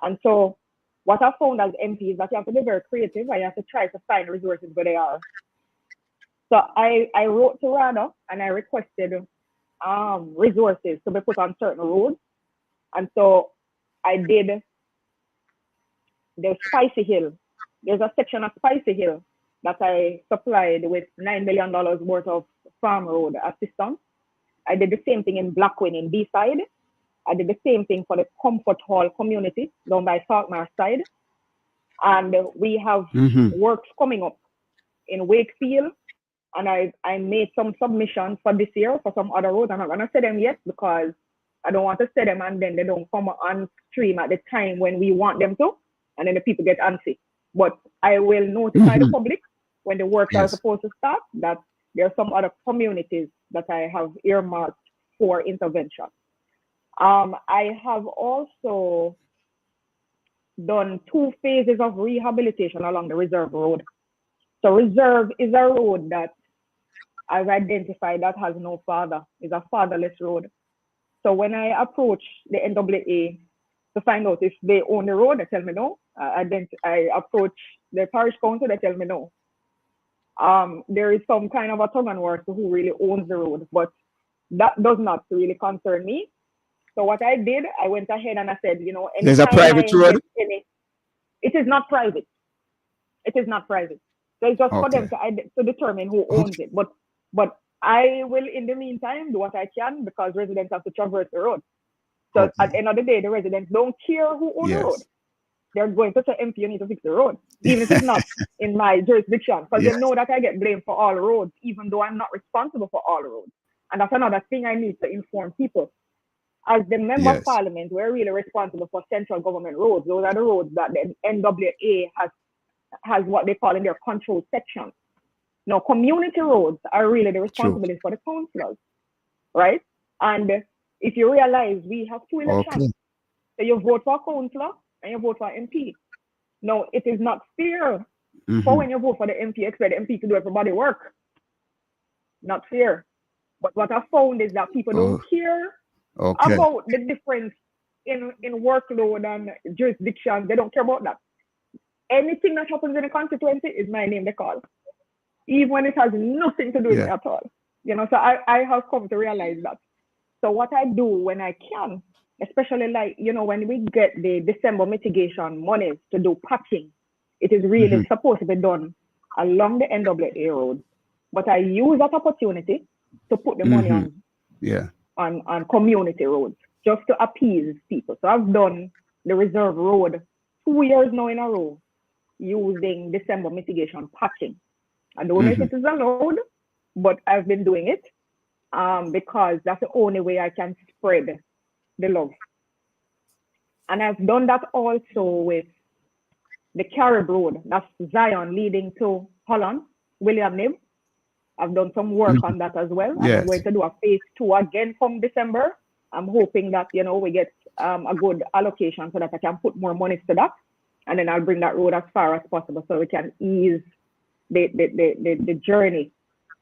And so what I found as MP is that you have to be very creative and you have to try to find resources where they are. So I wrote to RADA and I requested resources to be put on certain roads. And so I did the Spicy Hill. There's a section of Spicy Hill that I supplied with $9 million worth of farm road assistance. I did the same thing in Blackwing in B-side. I did the same thing for the Comfort Hall community down by Saltmarsh side. And we have works coming up in Wakefield. And I made some submissions for this year for some other roads. I'm not gonna say them yet because I don't want to say them and then they don't come on stream at the time when we want them to. And then the people get antsy. But I will notify the public when the works are supposed to start that there are some other communities that I have earmarked for intervention. I have also done 2 phases of rehabilitation along the Reserve Road. So Reserve is a road that I've identified that has no father. It's a fatherless road. So when I approach the NAA to find out if they own the road, they tell me no. I approach the parish council, they tell me no. There is some kind of a tug and war to who really owns the road, but that does not really concern me. So what I did, I went ahead and I said, you know, there's a private road? It is not private. It is not private. So it's just for them to determine who owns it. But I will, in the meantime, do what I can because residents have to traverse the road. So at the end of the day, the residents don't care who owns the road. They're going to say, MP, you need to fix the road, even if it's not in my jurisdiction, because they know that I get blamed for all roads, even though I'm not responsible for all roads. And that's another thing I need to inform people. As the member of parliament, we're really responsible for central government roads. Those are the roads that the NWA has what they call in their control section. Now, community roads are really the responsibility for the councillors, right? And if you realize we have 2 elections, so you vote for a councillor and you vote for MP. Now, it is not fair for when you vote for the MP, expect the MP to do everybody work. Not fair. But what I found is that people don't care about the difference in workload and jurisdiction. They don't care about that. Anything that happens in a constituency is my name they call, even when it has nothing to do with me at all. You know, so I have come to realize that. So what I do when I can, especially like, you know, when we get the December mitigation monies to do patching, it is really supposed to be done along the NWA road. But I use that opportunity to put the money on community roads just to appease people. So I've done the Reserve Road 2 years now in a row using December mitigation patching. I don't know if it is allowed, but I've been doing it because that's the only way I can spread the love. And I've done that also with the Carib Road, that's Zion leading to Holland, William Nib. I've done some work on that as well. I'm going to do a phase 2 again from December. I'm hoping that, you know, we get a good allocation so that I can put more money to that. And then I'll bring that road as far as possible so we can ease the journey,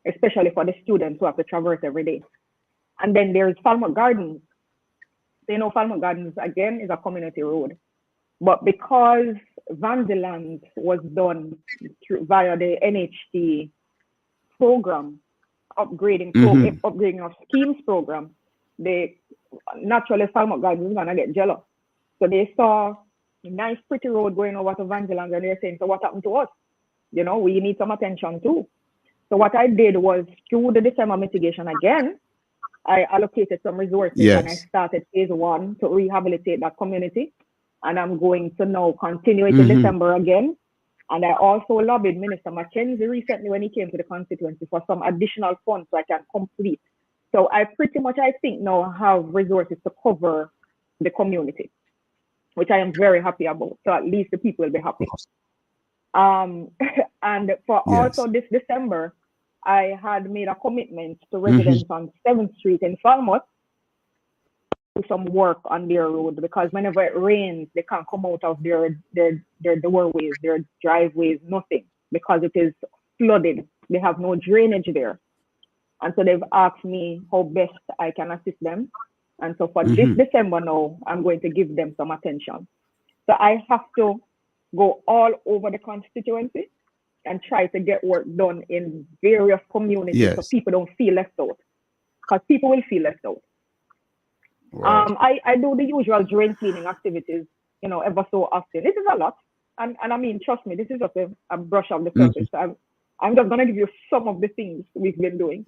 especially for the students who have to traverse every day. And then there's Falmouth Gardens. So, you know, Falmouth Gardens, again, is a community road. But because Vandeland was done via the NHT program, upgrading of schemes program, they naturally Falmouth Gardens is gonna get jealous. So they saw a nice pretty road going over to Vandeland and they're saying, so what happened to us? You know, we need some attention too. So what I did was through the December mitigation again, I allocated some resources and I started phase 1 to rehabilitate that community. And I'm going to now continue it in December again. And I also lobbied Minister Mackenzie recently when he came to the constituency for some additional funds so I can complete. So I pretty much, I think, now have resources to cover the community. which I am very happy about. So at least the people will be happy. And for Yes. also this December, I had made a commitment to residents on 7th Street in Falmouth do some work on their road, because whenever it rains, they can't come out of their doorways, their driveways, nothing, because it is flooded. They have no drainage there. And so they've asked me how best I can assist them. And so for this December now, I'm going to give them some attention. So I have to go all over the constituency and try to get work done in various communities so people don't feel left out. Because people will feel left out. Right. I do the usual drain cleaning activities, ever so often. This is a lot. And I mean, trust me, this is just a brush of the surface. I'm just going to give you some of the things we've been doing.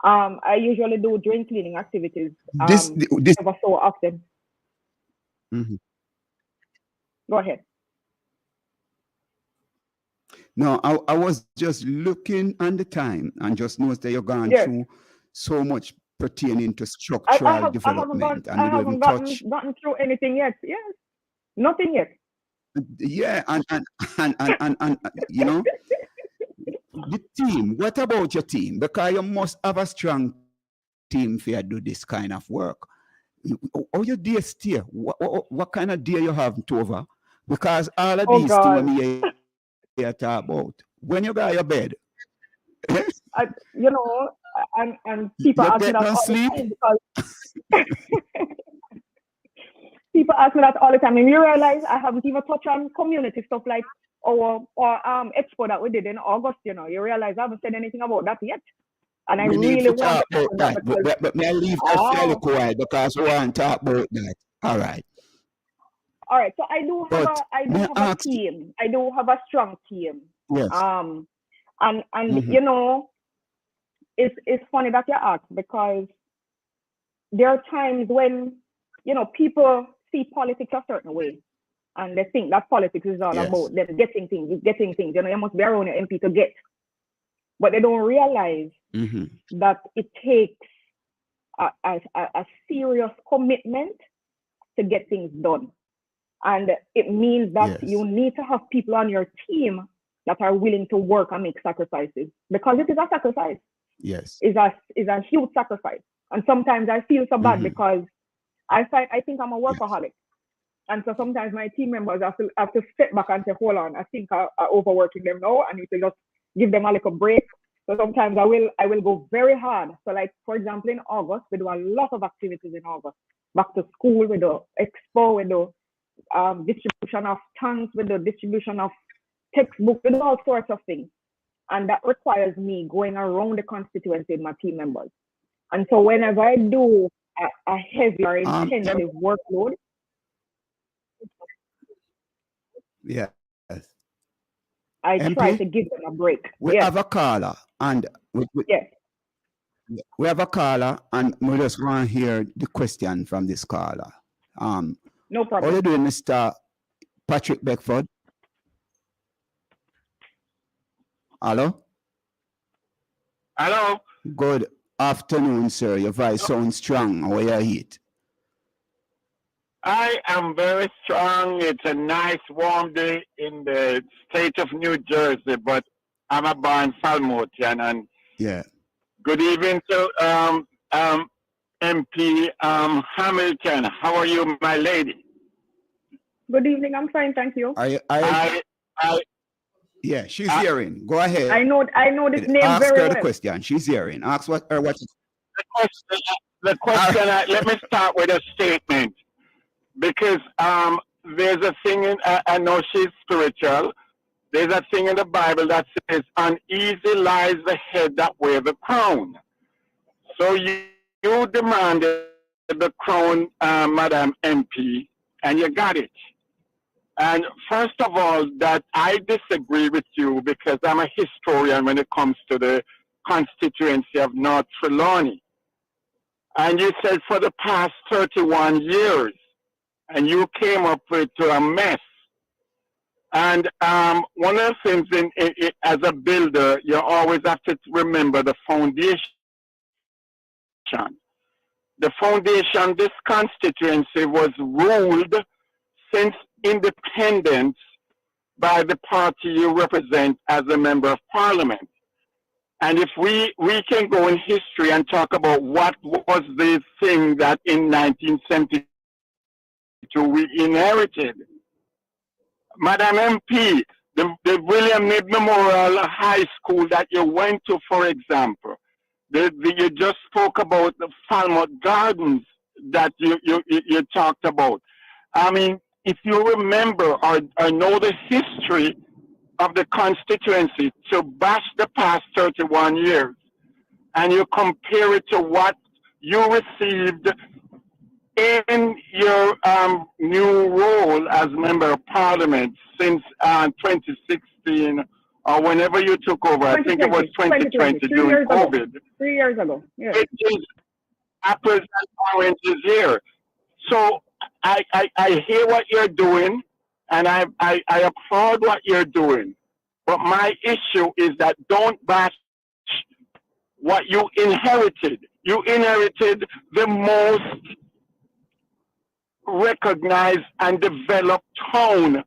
I usually do drain cleaning activities This ever so often. Go ahead. No, I was just looking on the time and just noticed that you're going through so much pertaining to structural development, and we don't even touch. Gotten through anything yet. Yes, nothing yet. Yeah, and the team. What about your team? Because you must have a strong team if you do this kind of work. How your day stay? What kind of day you have over? Because all of these things you talk about. When you go to your bed, and people ask me that all the time because people ask me that all the time, and you realize I haven't even touched on community stuff like our expo that we did in August. You realize I haven't said anything about that yet, and I really want to talk about that. But may I leave that fairly quiet because we want to talk about that. All right. All right. So I do have a team. I do have a strong team. Yes. And it's funny that you ask, because there are times when people see politics a certain way, and they think that politics is all about them getting things. You must be around your MP to get, but they don't realize that it takes a serious commitment to get things done, and it means that you need to have people on your team that are willing to work and make sacrifices, because it is a sacrifice. Yes, is a huge sacrifice. And sometimes I feel so bad because I think I'm a workaholic. And so sometimes my team members have to step back and say, hold on, I think I'm overworking them now. I need to just give them a little break. So sometimes I will go very hard. So like, for example, in August, we do a lot of activities in August. Back to school, we do expo, we do distribution of tanks, we do distribution of textbooks, we do all sorts of things. And that requires me going around the constituency with my team members. And so whenever I do a heavy or intensive workload, I try to give them a break. We have a caller, and we have a caller, and we just want to hear the question from this caller. No problem. How are you doing, Mr. Patrick Beckford? Hello? Hello. Good afternoon, sir. Your voice sounds strong. How are you heat? I am very strong. It's a nice warm day in the state of New Jersey, but I'm a born Falmoutian. And good evening to MP Hamilton. How are you, my lady? Good evening. I'm fine, thank you. Yeah, she's hearing. Go ahead. I know this name Ask very her well. the question. She's hearing. Ask what. The question. Let me start with a statement, because there's a thing in. I know she's spiritual. There's a thing in the Bible that says, "Uneasy lies the head that wear the crown." So you demanded the crown, Madam MP, and you got it. And first of all, that I disagree with you, because I'm a historian when it comes to the constituency of North Trelawney. And you said for the past 31 years, and you came up with a mess. And one of the things as a builder, you always have to remember the foundation. The foundation, this constituency was ruled since independence by the party you represent as a member of parliament. And if we can go in history and talk about what was the thing that in 1972 we inherited. Madam MP, the William Knibb Memorial High School that you went to, for example, you just spoke about the Falmouth Gardens that you talked about. I mean, if you remember or know the history of the constituency, to bash the past 31 years, and you compare it to what you received in your new role as member of parliament since 2016 or whenever you took over. I think it was 2020 during COVID. 3 years ago. Yeah. It is apples and oranges here. So I hear what you're doing, and I applaud what you're doing. But my issue is that don't bash what you inherited. You inherited the most recognized and developed town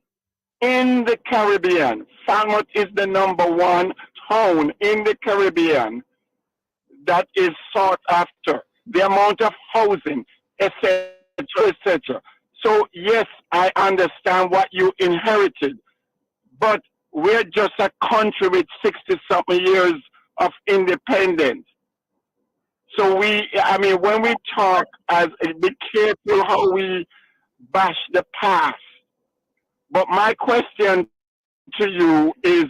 in the Caribbean. Falmouth is the #1 town in the Caribbean that is sought after. The amount of housing, etc., etc. So yes, I understand what you inherited, but we're just a country with 60-something years of independence. So when we talk, be careful how we bash the past. But my question to you is,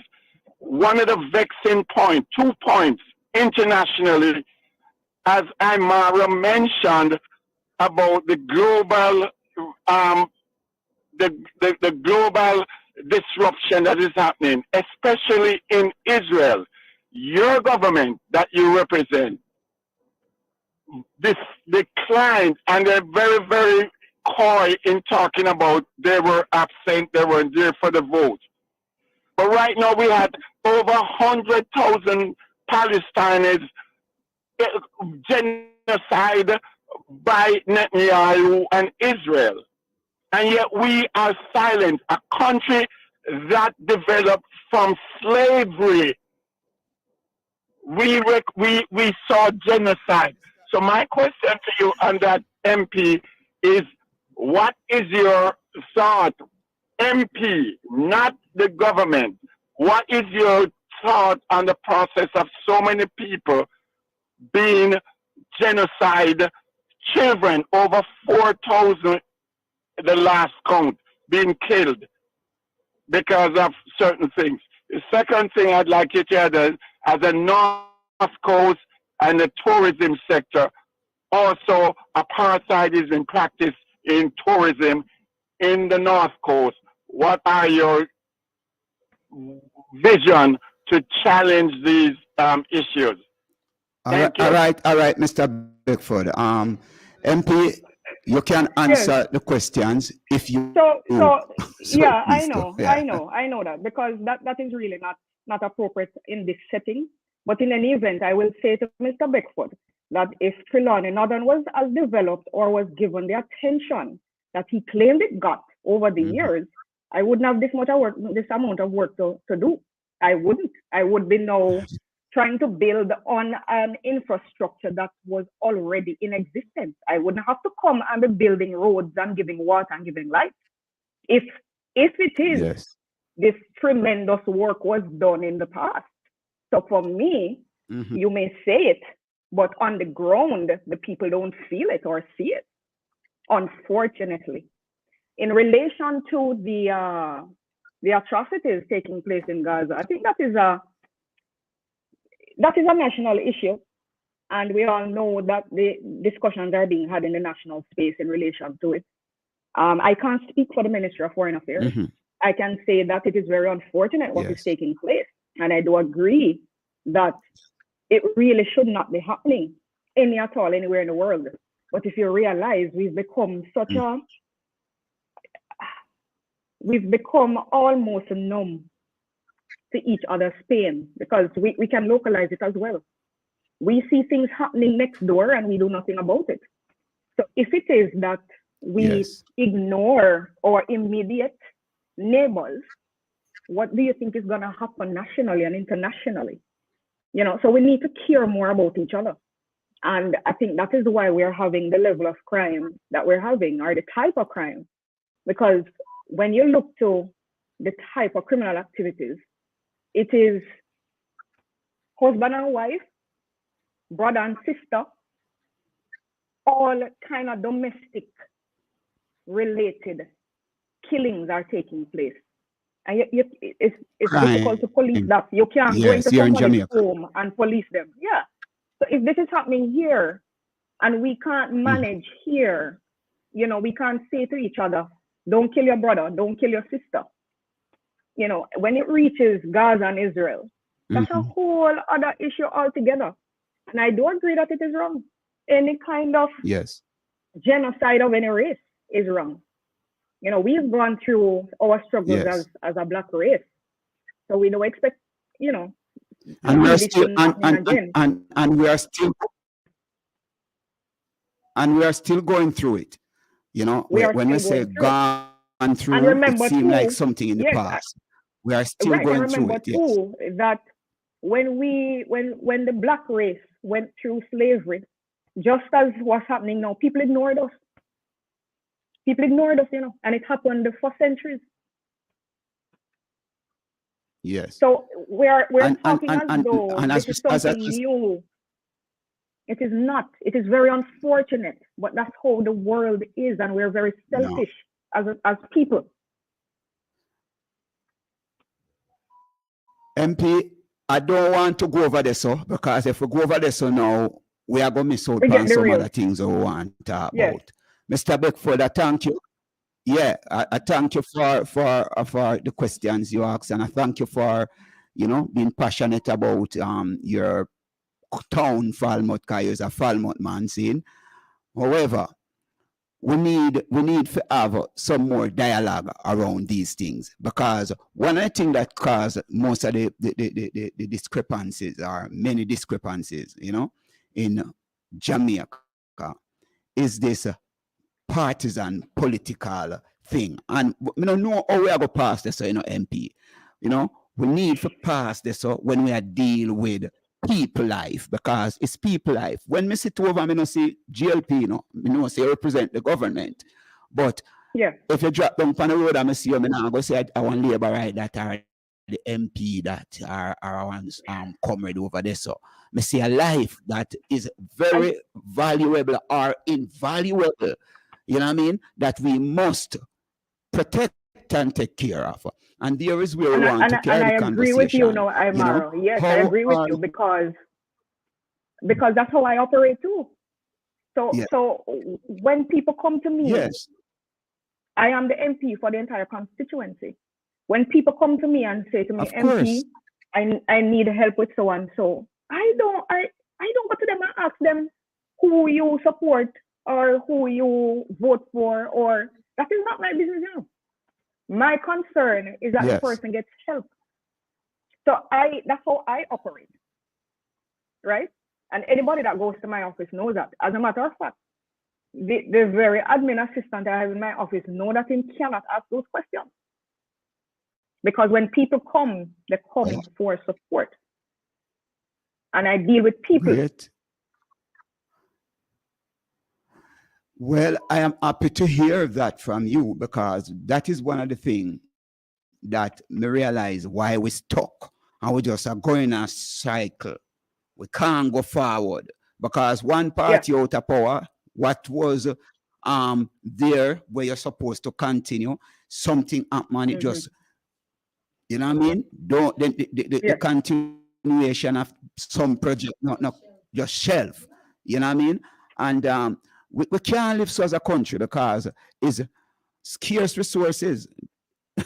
one of the vexing points, 2 points internationally, as Imara mentioned about the global, the global disruption that is happening, especially in Israel. Your government that you represent, this declined, and they're very, very coy in talking about they were absent, they weren't there for the vote. But right now we had over 100,000 Palestinians genocide by Netanyahu and Israel. And yet we are silent, a country that developed from slavery. We saw genocide. So my question to you on that, MP, is what is your thought, MP, not the government, what is your thought on the process of so many people being genocide, children, over 4,000, the last count, being killed because of certain things? The second thing I'd like you to add, as a North Coast and the tourism sector, also apartheid is in practice in tourism in the North Coast. What are your vision to challenge these issues? All right, Mr. Beckford. MP, you can answer the questions if you. Yeah, I know that, because that is really not appropriate in this setting. But in any event, I will say to Mr. Beckford that if Trelawney Northern was as developed or was given the attention that he claimed it got over the years, I wouldn't have this amount of work to do. I wouldn't. I would be now trying to build on an infrastructure that was already in existence. I wouldn't have to come and be building roads and giving water and giving light. If it is, this tremendous work was done in the past. So for me, you may say it, but on the ground, the people don't feel it or see it, unfortunately. In relation to the atrocities taking place in Gaza, I think that is a national issue, and we all know that the discussions are being had in the national space in relation to it. I can't speak for the Ministry of Foreign Affairs. I can say that it is very unfortunate what is taking place, and I do agree that it really should not be happening anywhere in the world. But if you realize we've become almost numb to each other's pain, because we can localize it as well. We see things happening next door and we do nothing about it. So if it is that we Yes. ignore our immediate neighbors, what do you think is going to happen nationally and internationally? You know, so we need to care more about each other. And I think that is why we're having the level of crime that we're having, or the type of crime. Because when you look to the type of criminal activities, it is husband and wife, brother and sister, all kind of domestic related killings are taking place. And it's difficult to police that. You can't go Yes, into here in somebody's Jamaica. home and police them. Yeah. So if this is happening here and we can't manage here, you know, we can't say to each other, don't kill your brother, don't kill your sister. You know, when it reaches Gaza and Israel, that's a whole other issue altogether. And I do agree that it is wrong. Any kind of Yes. genocide of any race is wrong. You know, we've gone through our struggles Yes. as a black race. So we don't expect, you know, And we're this still thing happening again. and we are still going through it. You know, We are when we still say going through it. gone through, And remember it seemed like too, something in the yes, past. We are still right, and going through remember it. Yes. too that when the black race went through slavery, just as what's happening now, people ignored us. People ignored us, you know, and it happened for centuries. Yes. So we're And talking as though as this is we- as something new. It is not. It is very unfortunate, but that's how the world is, and we're very selfish as people. MP, I don't want to go over this, so because if we go over this, so now we are going to miss out Forget on the some real. other things that we want to talk Yes. about. Mr. Beckford, I thank you. Yeah, I thank you for the questions you asked, and I thank you for, you know, being passionate about your town, Falmouth, because you're a Falmouth man, seeing. However, we need to have some more dialogue around these things, because one of the things that cause most of the discrepancies, or many discrepancies, you know, in Jamaica, is this partisan political thing. And we don't know how we are going to pass this, you know, MP. You know, we need to pass this when we are deal with people life, because it's people life. When me sit over, I don't see GLP, you know, I know say represent the government. But yeah, if you drop down on the road and I see you, I'm not going to say I want labor right that are the MP that are ones comrade over there. So I see a life that is very valuable or invaluable. You know what I mean? That we must protect and take care of. And there is where we want to carry the I agree with you conversation. now, Imaro. You know? Yes, I agree with you because that's how I operate too. So Yeah. so when people come to me, Yes. I am the MP for the entire constituency. When people come to me and say to me, Of course. MP, I need help with so and so, I don't go to them and ask them who you support or who you vote for, or that is not my business now. My concern is that the Yes. person gets help. So that's how I operate, right? And anybody that goes to my office knows that. As a matter of fact, the very admin assistant I have in my office know that he cannot ask those questions. Because when people come, they come for support. And I deal with people. Great. Well, I am happy to hear that from you, because that is one of the things that me realize why we stuck and we just are going in a cycle. We can't go forward because one party out of power, what was there where you're supposed to continue, something happened, it just, you know what I mean? Don't the continuation of some project not just shelf, you know what I mean? And we can't live so as a country because it's scarce resources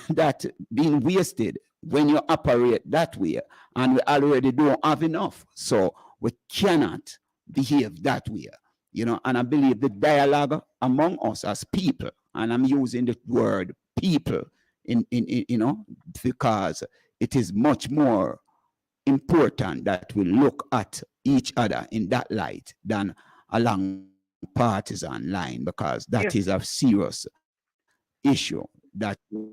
that being wasted when you operate that way, and we already don't have enough. So we cannot behave that way, you know. And I believe the dialogue among us as people, and I'm using the word people in you know, because it is much more important that we look at each other in that light than along partisan line, because that Yes. is a serious issue that we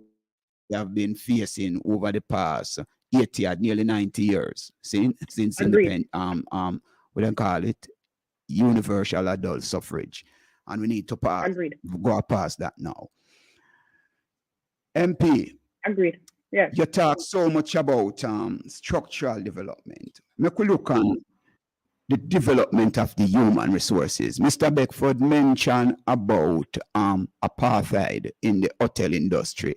have been facing over the past 80 or nearly 90 years since Agreed. we don't call it universal adult suffrage, and we need to Agreed. go past that now. MP, Agreed. Yes. you talk so much about structural development. Make we look on the development of the human resources. Mr. Beckford mentioned about apartheid in the hotel industry.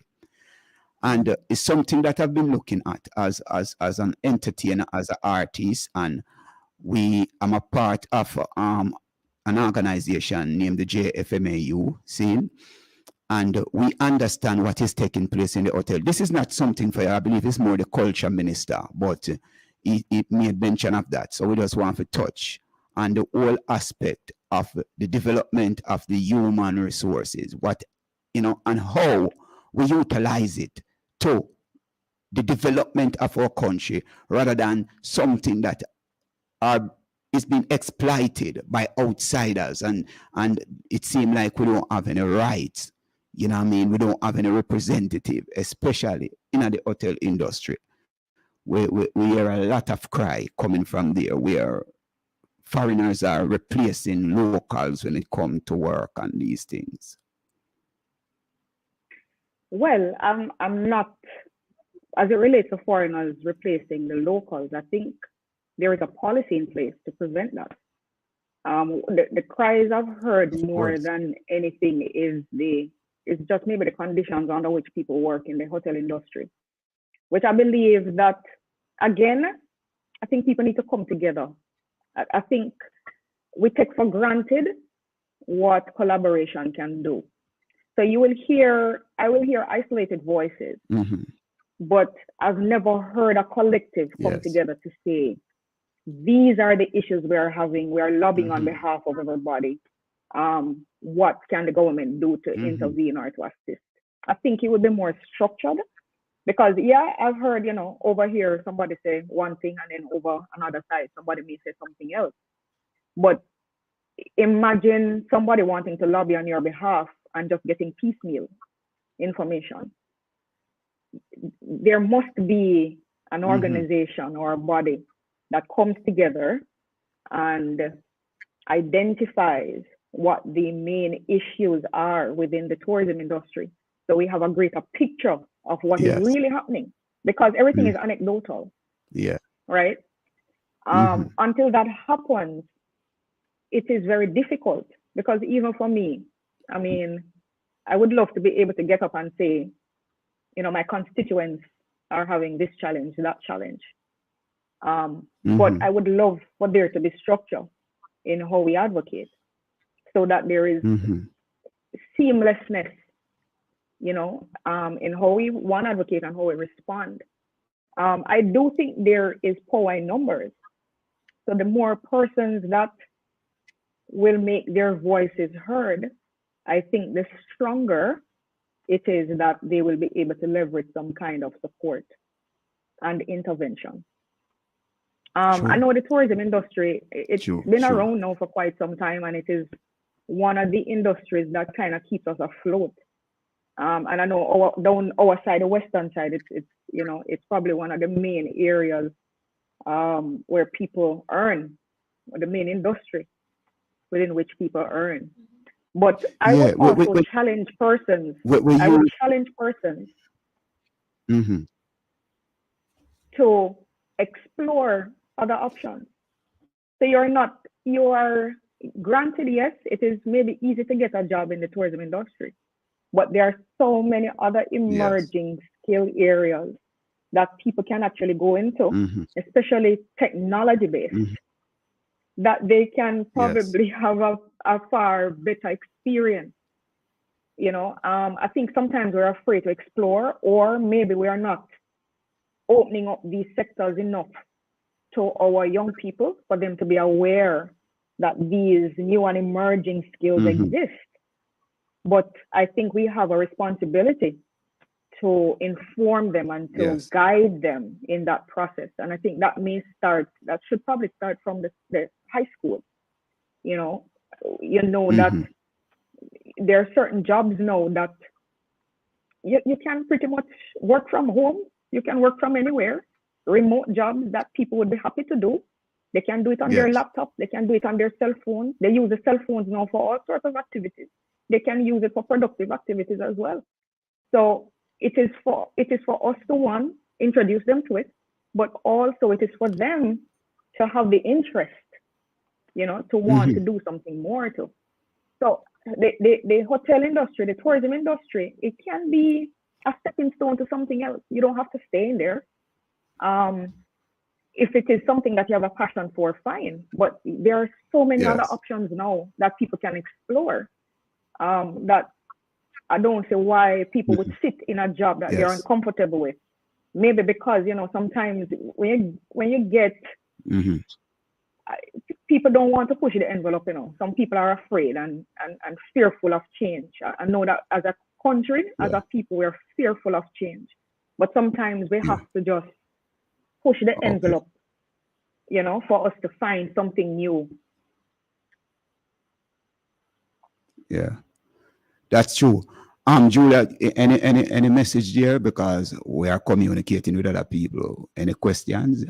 And it's something that I've been looking at as an entertainer, as an artist, and I'm a part of an organization named the JFMAU, and we understand what is taking place in the hotel. This is not something for you, I believe it's more the culture minister, but he made mention of that. So we just want to touch on the whole aspect of the development of the human resources, and how we utilize it to the development of our country, rather than something that is being exploited by outsiders, and it seems like we don't have any rights. You know what I mean? We don't have any representative, especially in the hotel industry. We hear a lot of cry coming from there, where foreigners are replacing locals when it comes to work and these things. Well, I'm not, as it relates to foreigners replacing the locals, I think there is a policy in place to prevent that. The cries I've heard more than anything is just maybe the conditions under which people work in the hotel industry, which I believe that, again, I think people need to come together. I think we take for granted what collaboration can do. So I will hear isolated voices, but I've never heard a collective come together to say, these are the issues we are having. We are lobbying on behalf of everybody. What can the government do to intervene or to assist? I think it would be more structured, because I've heard, over here somebody say one thing, and then over another side somebody may say something else. But imagine somebody wanting to lobby on your behalf and just getting piecemeal information. There must be an organization or a body that comes together and identifies what the main issues are within the tourism industry, so we have a greater picture of what is really happening, because everything is anecdotal. Right? Until that happens, it is very difficult, because even for me, I mean, I would love to be able to get up and say, my constituents are having this challenge, that challenge. But I would love for there to be structure in how we advocate, so that there is seamlessness, in how we advocate and how we respond. I do think there is power in numbers. So the more persons that will make their voices heard, I think the stronger it is that they will be able to leverage some kind of support and intervention. I know the tourism industry, it's been around now for quite some time, and it is one of the industries that kind of keeps us afloat. And I know down our side, the western side, it's probably one of the main areas where people earn, or the main industry within which people earn. But I would also challenge persons. I would challenge persons to explore other options. So you are granted, yes, it is maybe easy to get a job in the tourism industry, but there are so many other emerging skill areas that people can actually go into, especially technology-based, that they can probably have a far better experience. I think sometimes we're afraid to explore, or maybe we are not opening up these sectors enough to our young people for them to be aware that these new and emerging skills exist. But I think we have a responsibility to inform them and to guide them in that process. And I think that should probably start from the high school. you know that there are certain jobs now that you can pretty much work from home. You can work from anywhere. Remote jobs that people would be happy to do. They can do it on their laptop. They can do it on their cell phone. They use the cell phones now for all sorts of activities. They can use it for productive activities as well. So it is for us to introduce them to it, but also it is for them to have the interest, to want to do something more to. So the hotel industry, the tourism industry, it can be a stepping stone to something else. You don't have to stay in there. If it is something that you have a passion for, fine. But there are so many other options now that people can explore. That I don't see why people would sit in a job that they're uncomfortable with. Maybe because sometimes when you get people don't want to push the envelope. Some people are afraid and fearful of change. I know that as a country, as a people, we're fearful of change. But sometimes we have to just push the envelope, for us to find something new. Yeah, that's true. Julia, any message there, because we are communicating with other people. Any questions?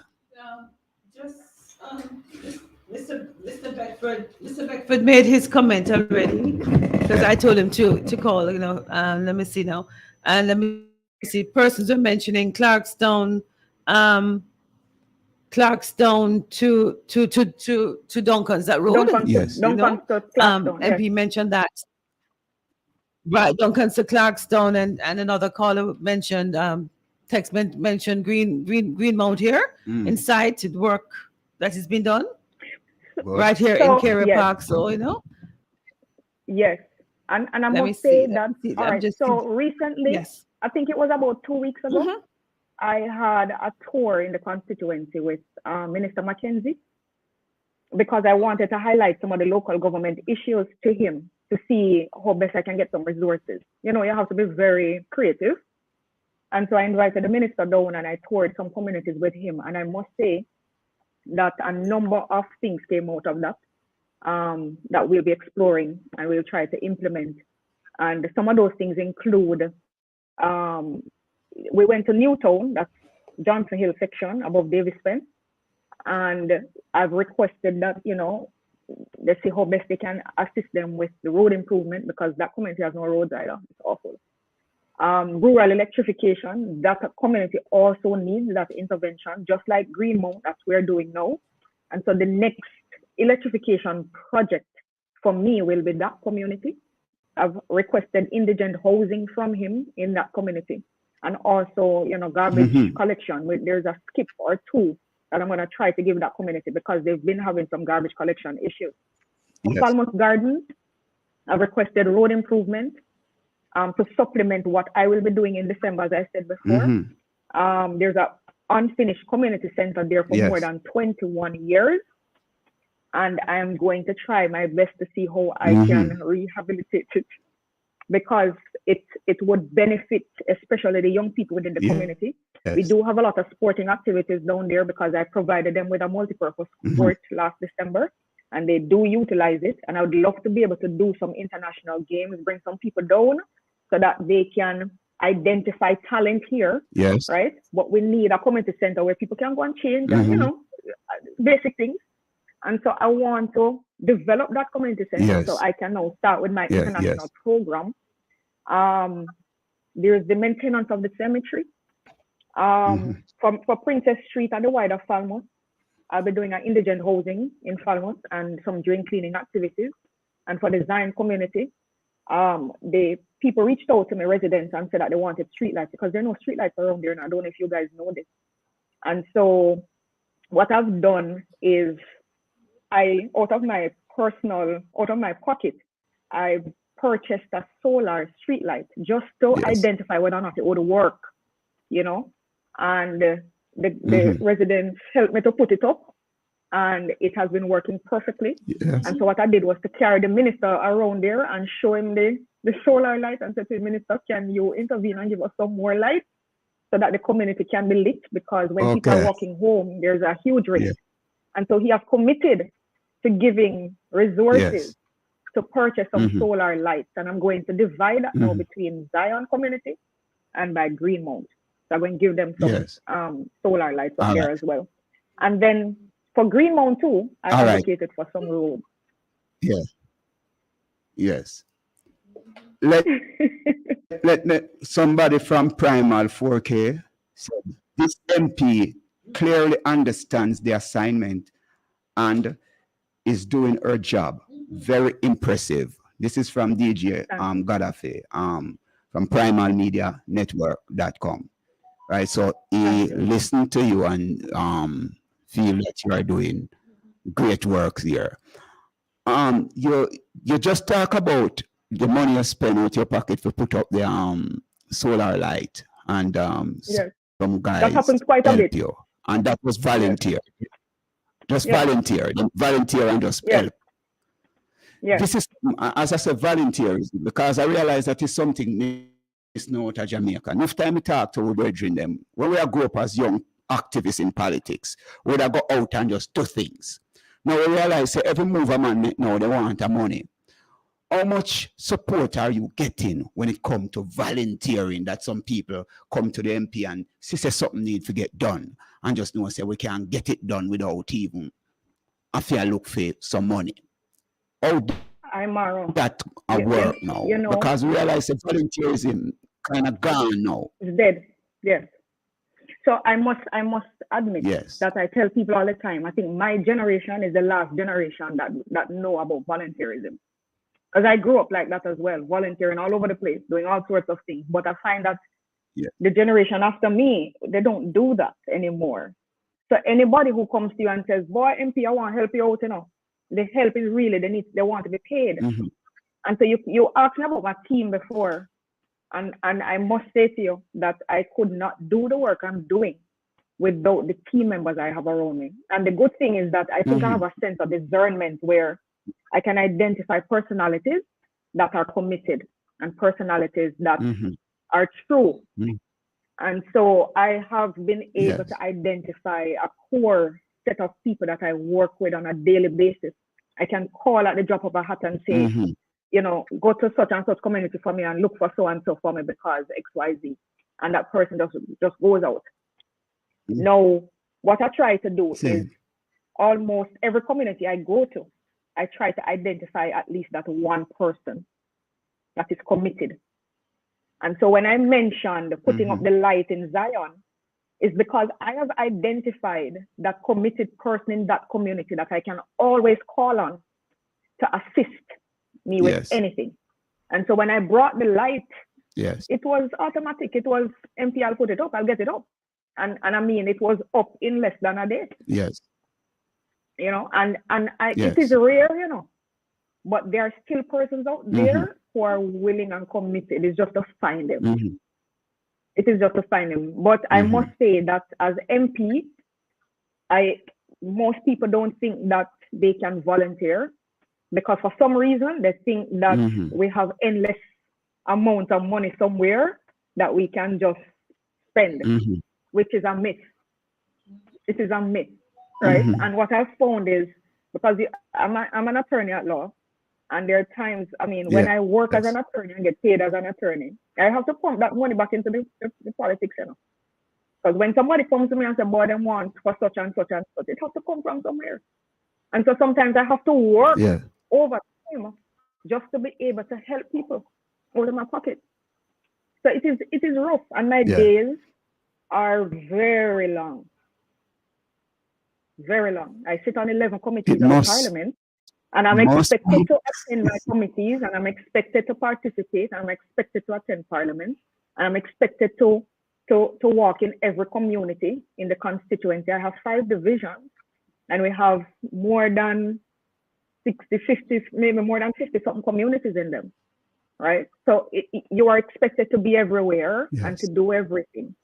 Mr. Beckford made his comment already, because I told him to call. Let me see now, and let me see. Persons are mentioning Clarkstone to Duncan's, that road. Duncan's to Clarkstone. MP mentioned that. Right, Duncan's to Clarkstone, and another caller mentioned mentioned Greenmount here inside to work that has been done right here in Kerry Park. So Yes, and I must say that. All right. So recently, I think it was about 2 weeks ago, I had a tour in the constituency with Minister Mackenzie, because I wanted to highlight some of the local government issues to him to see how best I can get some resources. You have to be very creative. And so I invited the minister down and I toured some communities with him. And I must say that a number of things came out of that that we'll be exploring and we'll try to implement. And some of those things include, we went to Newtown, that's Johnson Hill section above Davis Fence. And I've requested that, let's see how best they can assist them with the road improvement, because that community has no roads either. It's awful. Rural electrification, that community also needs that intervention, just like Greenmount that we're doing now. And so the next electrification project for me will be that community. I've requested indigent housing from him in that community. And also, garbage collection. There's a skip or two that I'm going to try to give that community, because they've been having some garbage collection issues. Falmouth Gardens, I've requested road improvement to supplement what I will be doing in December, as I said before. There's an unfinished community center there for more than 21 years. And I'm going to try my best to see how I can rehabilitate it, because it would benefit especially the young people within the community. We do have a lot of sporting activities down there, because I provided them with a multi-purpose court last December, and they do utilize it. And I would love to be able to do some international games, bring some people down so that they can identify talent here, right? But we need a community center where people can go and change, and, basic things. And so I want to develop that community center so I can now start with my international program. There's the maintenance of the cemetery. For Princess Street and the wider Falmouth, I'll be doing an indigent housing in Falmouth and some drain cleaning activities. And for the Zion community, the people reached out to my residents and said that they wanted streetlights, because there are no streetlights around there, and I don't know if you guys know this. And so what I've done is out of my pocket, I purchased a solar streetlight just to identify whether or not it would work, and the residents helped me to put it up, and it has been working perfectly. And so what I did was to carry the minister around there and show him the solar light and said to the minister, can you intervene and give us some more light so that the community can be lit? Because when people are walking home, there's a huge risk. And so he has committed to giving resources to purchase some Mhm. solar lights, and I'm going to divide that now Mhm. between Zion community and by Greenmount. So I'm going to give them some Yes. solar lights up All there right. as well. And then for Greenmount too, I All right. advocated for some roads. Yeah. Yes. Let somebody from Primal 4K said this MP clearly understands the assignment and is doing her job. Very impressive. This is from DJ Gaddafi from primalmedianetwork.com. Right. So he listened to you and feel that you are doing great work there. You just talk about the money you spend with your pocket to put up the solar light, and Yes. some That guys happens quite a help bit. you, and that was volunteer. Just Yes. volunteer and just Yes. help. Yes. This is, as I said, volunteerism, because I realize that is something is not a Jamaica. Enough time we talk to our brethren them, when we grow up as young activists in politics, we would go out and just do things. Now we realize that every move a man make now, they want the money. How much support are you getting when it comes to volunteering, that some people come to the MP and say something needs to get done and just know say we can get it done without even have to look for some money? How I'm around. that work now? You know, because we realize that volunteerism kind of gone now. it's dead. Yes. So I must admit Yes. that I tell people all the time, I think my generation is the last generation that know about volunteerism. Because I grew up like that as well, volunteering all over the place, doing all sorts of things. But I find that the generation after me, they don't do that anymore. So anybody who comes to you and says, boy, MP, I want to help you out, the help is really, they want to be paid. Mm-hmm. And so you asked me about my team before, and I must say to you that I could not do the work I'm doing without the team members I have around me. And the good thing is that I think I have a sense of discernment where I can identify personalities that are committed and personalities that are true. And so I have been able to identify a core set of people that I work with on a daily basis. I can call at the drop of a hat and say, go to such and such community for me and look for so and so for me because XYZ. And that person just goes out. Now, what I try to do is almost every community I go to, I try to identify at least that one person that is committed. And so when I mentioned putting up the light in Zion, it's because I have identified that committed person in that community that I can always call on to assist me with anything. And so when I brought the light, it was automatic. It was MP, I'll put it up, I'll get it up. And I mean, it was up in less than a day. Yes. It is rare, but there are still persons out there who are willing and committed. It's just to find them. It is just to find them. But I must say that as MP, most people don't think that they can volunteer because for some reason they think that we have endless amount of money somewhere that we can just spend, which is a myth. It is a myth, right? And what I've found is, because I'm an attorney at law, and there are times, when I work as an attorney and get paid as an attorney, I have to pump that money back into the politics, Because when somebody comes to me and says, boy, they want for such and such and such, it has to come from somewhere. And so sometimes I have to work over time just to be able to help people out of my pocket. So it is rough, and my days are very long. Very long. I sit on 11 committees of Parliament, and I'm expected to attend my committees, and I'm expected to participate, and I'm expected to attend Parliament, and I'm expected to walk in every community in the constituency. I have 5 divisions, and we have more than 60, 50, maybe more than 50 something communities in them, right? So you are expected to be everywhere and to do everything.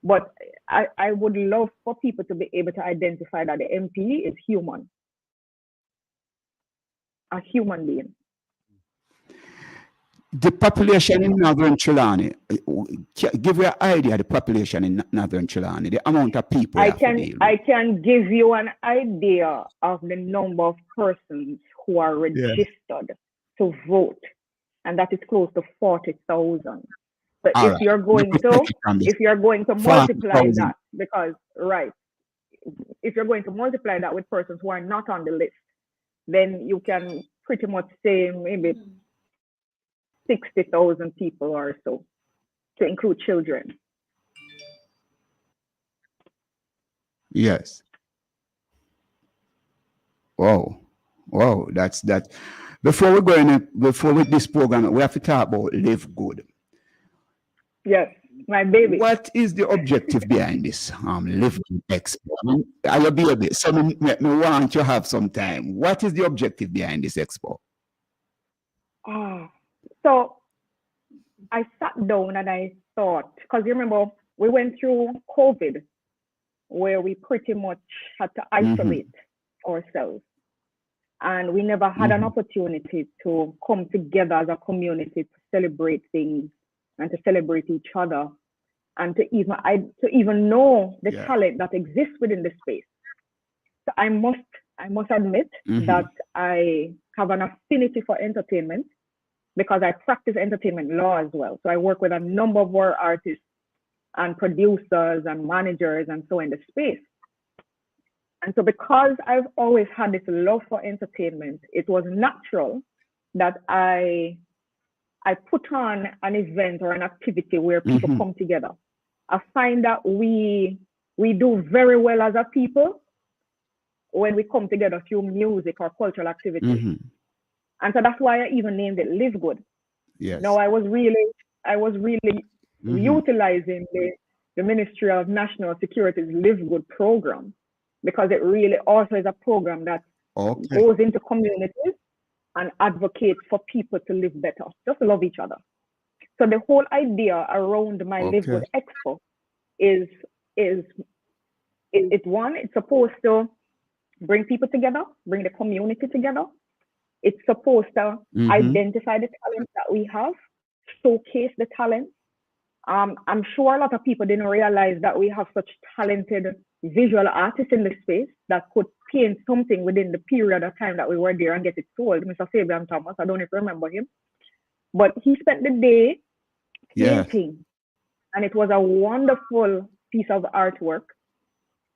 But I would love for people to be able to identify that the MP is human, a human being. The population in Northern Trelawney, give you an idea of the population in Northern Trelawney, the amount of people I can give you an idea of the number of persons who are registered to vote, and that is close to 40,000. So All if right. you're going Let me to take it from this. if you're going to multiply 40,000. that, because right, if you're going to multiply that with persons who are not on the list, then you can pretty much say maybe 60,000 people or so, to include children. Yes. Wow. Wow. That's that. Before we go in, before with this program, we have to talk about Live Good. Yes, my baby. What is the objective behind this Live Good Expo? I mean, are you baby? So me want to have some time. What is the objective behind this expo? So I sat down and I thought, because you remember we went through COVID, where we pretty much had to isolate ourselves, and we never had an opportunity to come together as a community to celebrate things and to celebrate each other, and to even know the talent that exists within the space. So I must admit that I have an affinity for entertainment, because I practice entertainment law as well. So I work with a number of our artists and producers and managers and so in the space. And so because I've always had this love for entertainment, it was natural that I put on an event or an activity where people come together. I find that we do very well as a people when we come together through music or cultural activities. And so that's why I even named it Live Good. Yes. Now I was really utilizing the Ministry of National Security's Live Good program, because it really also is a program that goes into communities and advocates for people to live better, just love each other. So the whole idea around my Live Good Expo is one, it's supposed to bring people together, bring the community together. It's supposed to identify the talents that we have, showcase the talents. I'm sure a lot of people didn't realize that we have such talented visual artists in the space that could paint something within the period of time that we were there and get it sold. Mr. Fabian Thomas, I don't know if you remember him, but he spent the day painting, and it was a wonderful piece of artwork.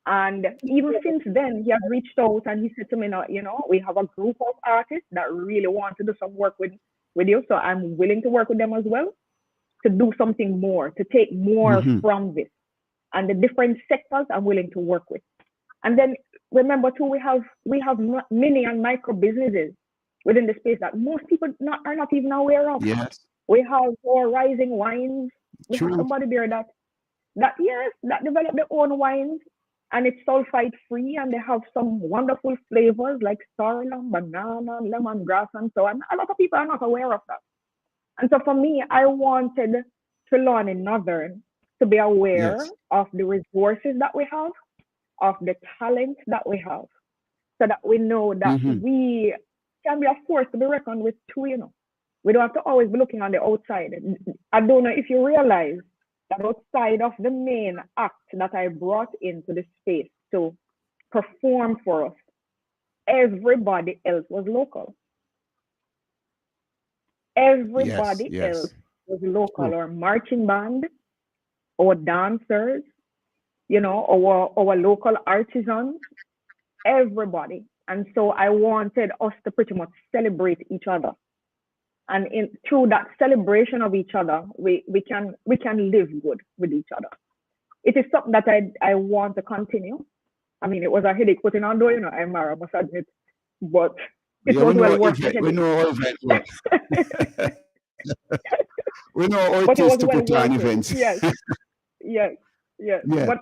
And even since then, he has reached out and he said to me, you know, we have a group of artists that really want to do some work with you. So I'm willing to work with them as well, to do something more, to take more from this. And the different sectors I'm willing to work with. And then remember too, we have mini and micro businesses within the space that most people are not even aware of. Yes. We have our Rising Wines. We have somebody there that developed their own wines, and it's sulfite free, and they have some wonderful flavors like sorghum, banana, lemongrass, and so on. A lot of people are not aware of that. And so for me, I wanted Trelawney Northern to be aware of the resources that we have, of the talent that we have, so that we know that we can be a force to be reckoned with too, you know. We don't have to always be looking on the outside. I don't know if you realize that outside of the main act that I brought into the space to perform for us, everybody else was local. Everybody else was local. Our marching band, our dancers, you know, our local artisans, everybody. And so I wanted us to pretty much celebrate each other. And through that celebration of each other, we can live good with each other. It is something that I want to continue. I mean, it was a headache putting on though, you know, I must admit, but it was well worth it. We know how event works. We know how it is to put on events. Yes. But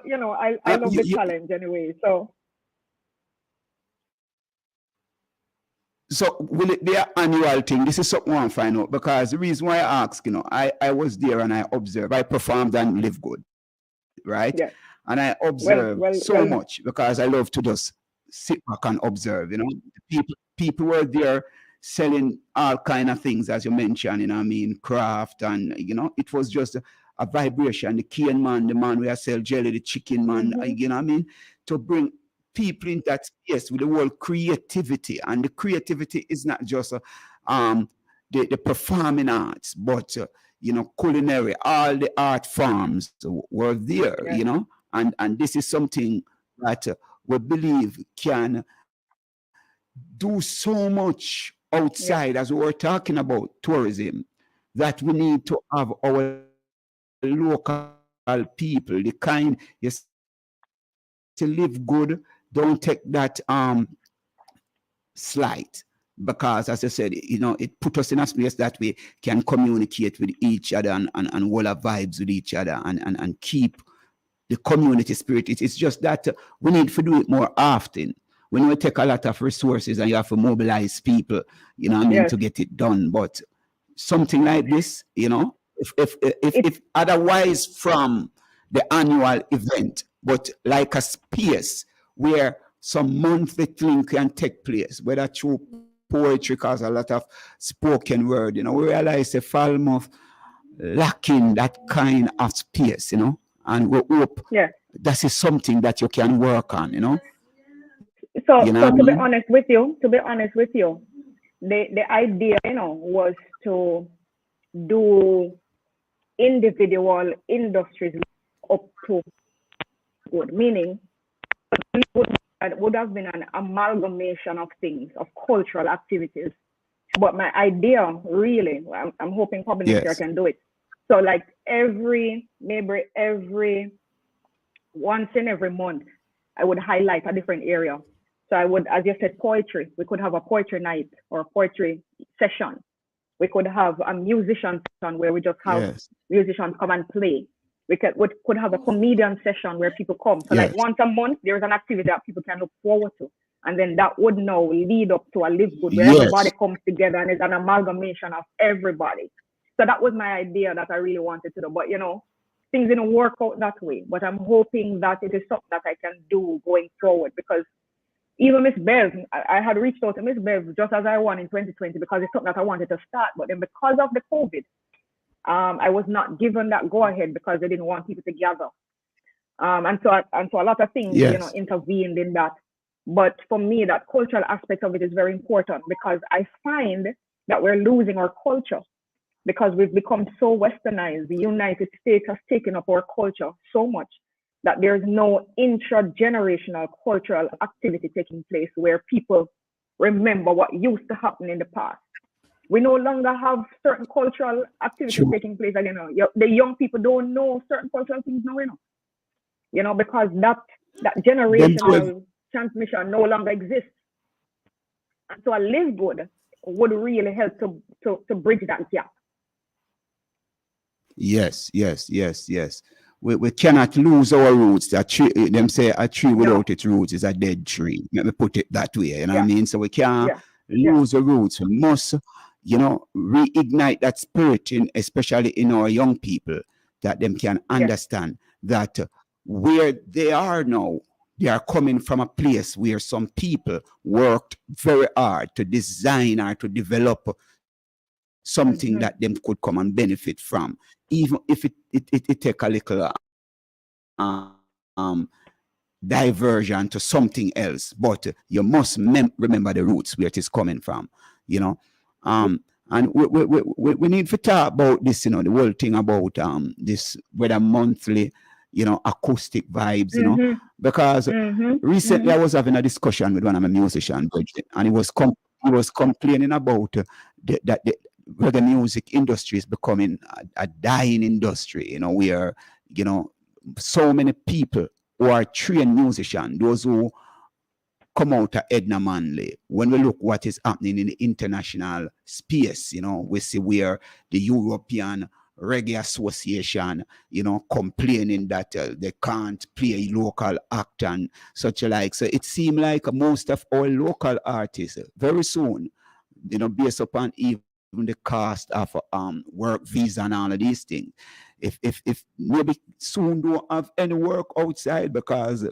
you know, I love the challenge anyway. So will it be an annual thing? This is something I want to find out, because the reason why I ask, you know, I was there and I observed. I performed and Live Good, right? Yeah. And I observed much, because I love to just sit back and observe, you know. People were there selling all kind of things, as you mentioned, you know, I mean, craft, and, you know, it was just a vibration. The cane man, the man where I sell jelly, the chicken man, you know what I mean? To bring people in that space with the word creativity. And the creativity is not just the performing arts, but culinary, all the art forms were there, and this is something that we believe can do so much outside, as we were talking about tourism, that we need to have our local people, the kind to live good, don't take that slight, because as I said, it put us in a space that we can communicate with each other and hold our vibes with each other and keep the community spirit. It's just that we need to do it more often. When we take a lot of resources and you have to mobilize people, to get it done. But something like this, if otherwise from the annual event, but like a space where some monthly thing can take place, whether through poetry, because a lot of spoken word, we realize the Falmouth lacking that kind of space, and we hope that is something that you can work on, So to be honest with you, the idea, was to do individual industries up to good, meaning it would have been an amalgamation of things, of cultural activities. But my idea, really, I'm hoping probably next year I can do it. So like maybe every once in every month, I would highlight a different area. So I would, as you said, poetry. We could have a poetry night or a poetry session. We could have a musician session where we just have musicians come and play. We could have a comedian session where people come. So like once a month, there's an activity that people can look forward to. And then that would now lead up to a Live Good where everybody comes together and it's an amalgamation of everybody. So that was my idea that I really wanted to do. But, things didn't work out that way. But I'm hoping that it is something that I can do going forward, because even Miss Bev, I had reached out to Miss Bev just as I won in 2020 because it's something that I wanted to start. But then because of the COVID, I was not given that go ahead because they didn't want people to gather. And so a lot of things, intervened in that. But for me, that cultural aspect of it is very important, because I find that we're losing our culture because we've become so westernized. The United States has taken up our culture so much that there's no intra-generational cultural activity taking place where people remember what used to happen in the past. We no longer have certain cultural activities taking place. And, the young people don't know certain cultural things now, because that generational transmission no longer exists. And so a Live Good would really help to bridge that gap. Yes. We cannot lose our roots. Them say a tree without its roots is a dead tree. Let me put it that way. You know what I mean? So we can't lose the roots. We must, reignite that spirit, especially in our young people, that them can understand that where they are now, they are coming from a place where some people worked very hard to design or to develop something that them could come and benefit from, even if it take a little diversion to something else. But you must remember the roots where it is coming from, and we need to talk about this, the whole thing about this whether monthly, acoustic vibes, because recently I was having a discussion with one of my musicians, and he was complaining about that the music industry is becoming a dying industry, where, so many people who are trained musicians, those who come out of Edna Manley, when we look what is happening in the international space, we see where the European Reggae Association, complaining that they can't play local act and such like. So it seems like most of our local artists very soon, based upon even the cost of work visa and all of these things, if maybe soon don't have any work outside because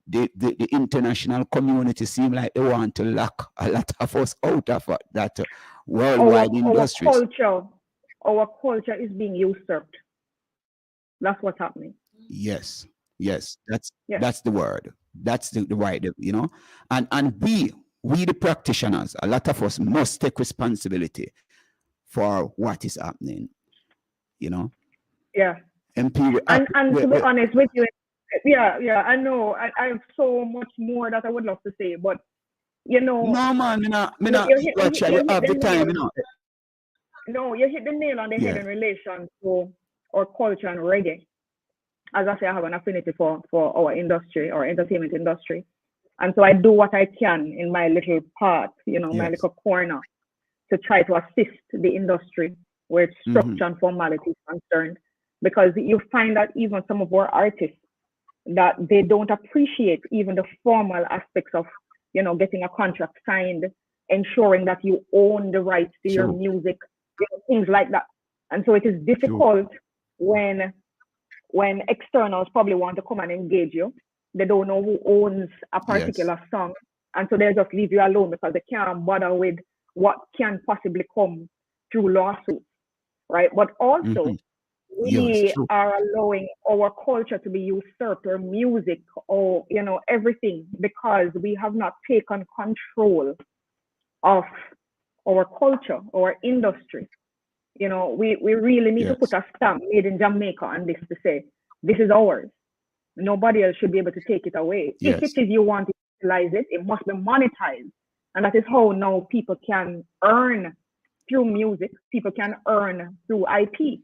the international community seem like they want to lock a lot of us out of that worldwide industry. Our culture is being usurped. That's what's happening. Yes. That's the word. That's the right, and we the practitioners, a lot of us must take responsibility for what is happening, Yeah. MP, And to be honest with you, yeah, I know. I have so much more that I would love to say, but no man, me not watch you have the time, No, you hit the nail on the head Yeah. in relation to our culture and reggae. As I say, I have an affinity for our industry, our entertainment industry. And so I do what I can in my little part, my Yes. little corner, to try to assist the industry where its structure and formality is concerned. Because you find that even some of our artists, that they don't appreciate even the formal aspects of, getting a contract signed, ensuring that you own the rights to your True. music, things like that. And so it is difficult when externals probably want to come and engage you. They don't know who owns a particular song. And so they just leave you alone because they can't bother with what can possibly come through lawsuits, right? But also, we true. are allowing our culture to be usurped, or music, or everything, because we have not taken control of our culture, our industry. We really need to put a stamp made in Jamaica on this to say this is ours. Nobody else should be able to take it away. Yes. If it is you want to utilize it, it must be monetized, and that is how now people can earn through music. People can earn through IP.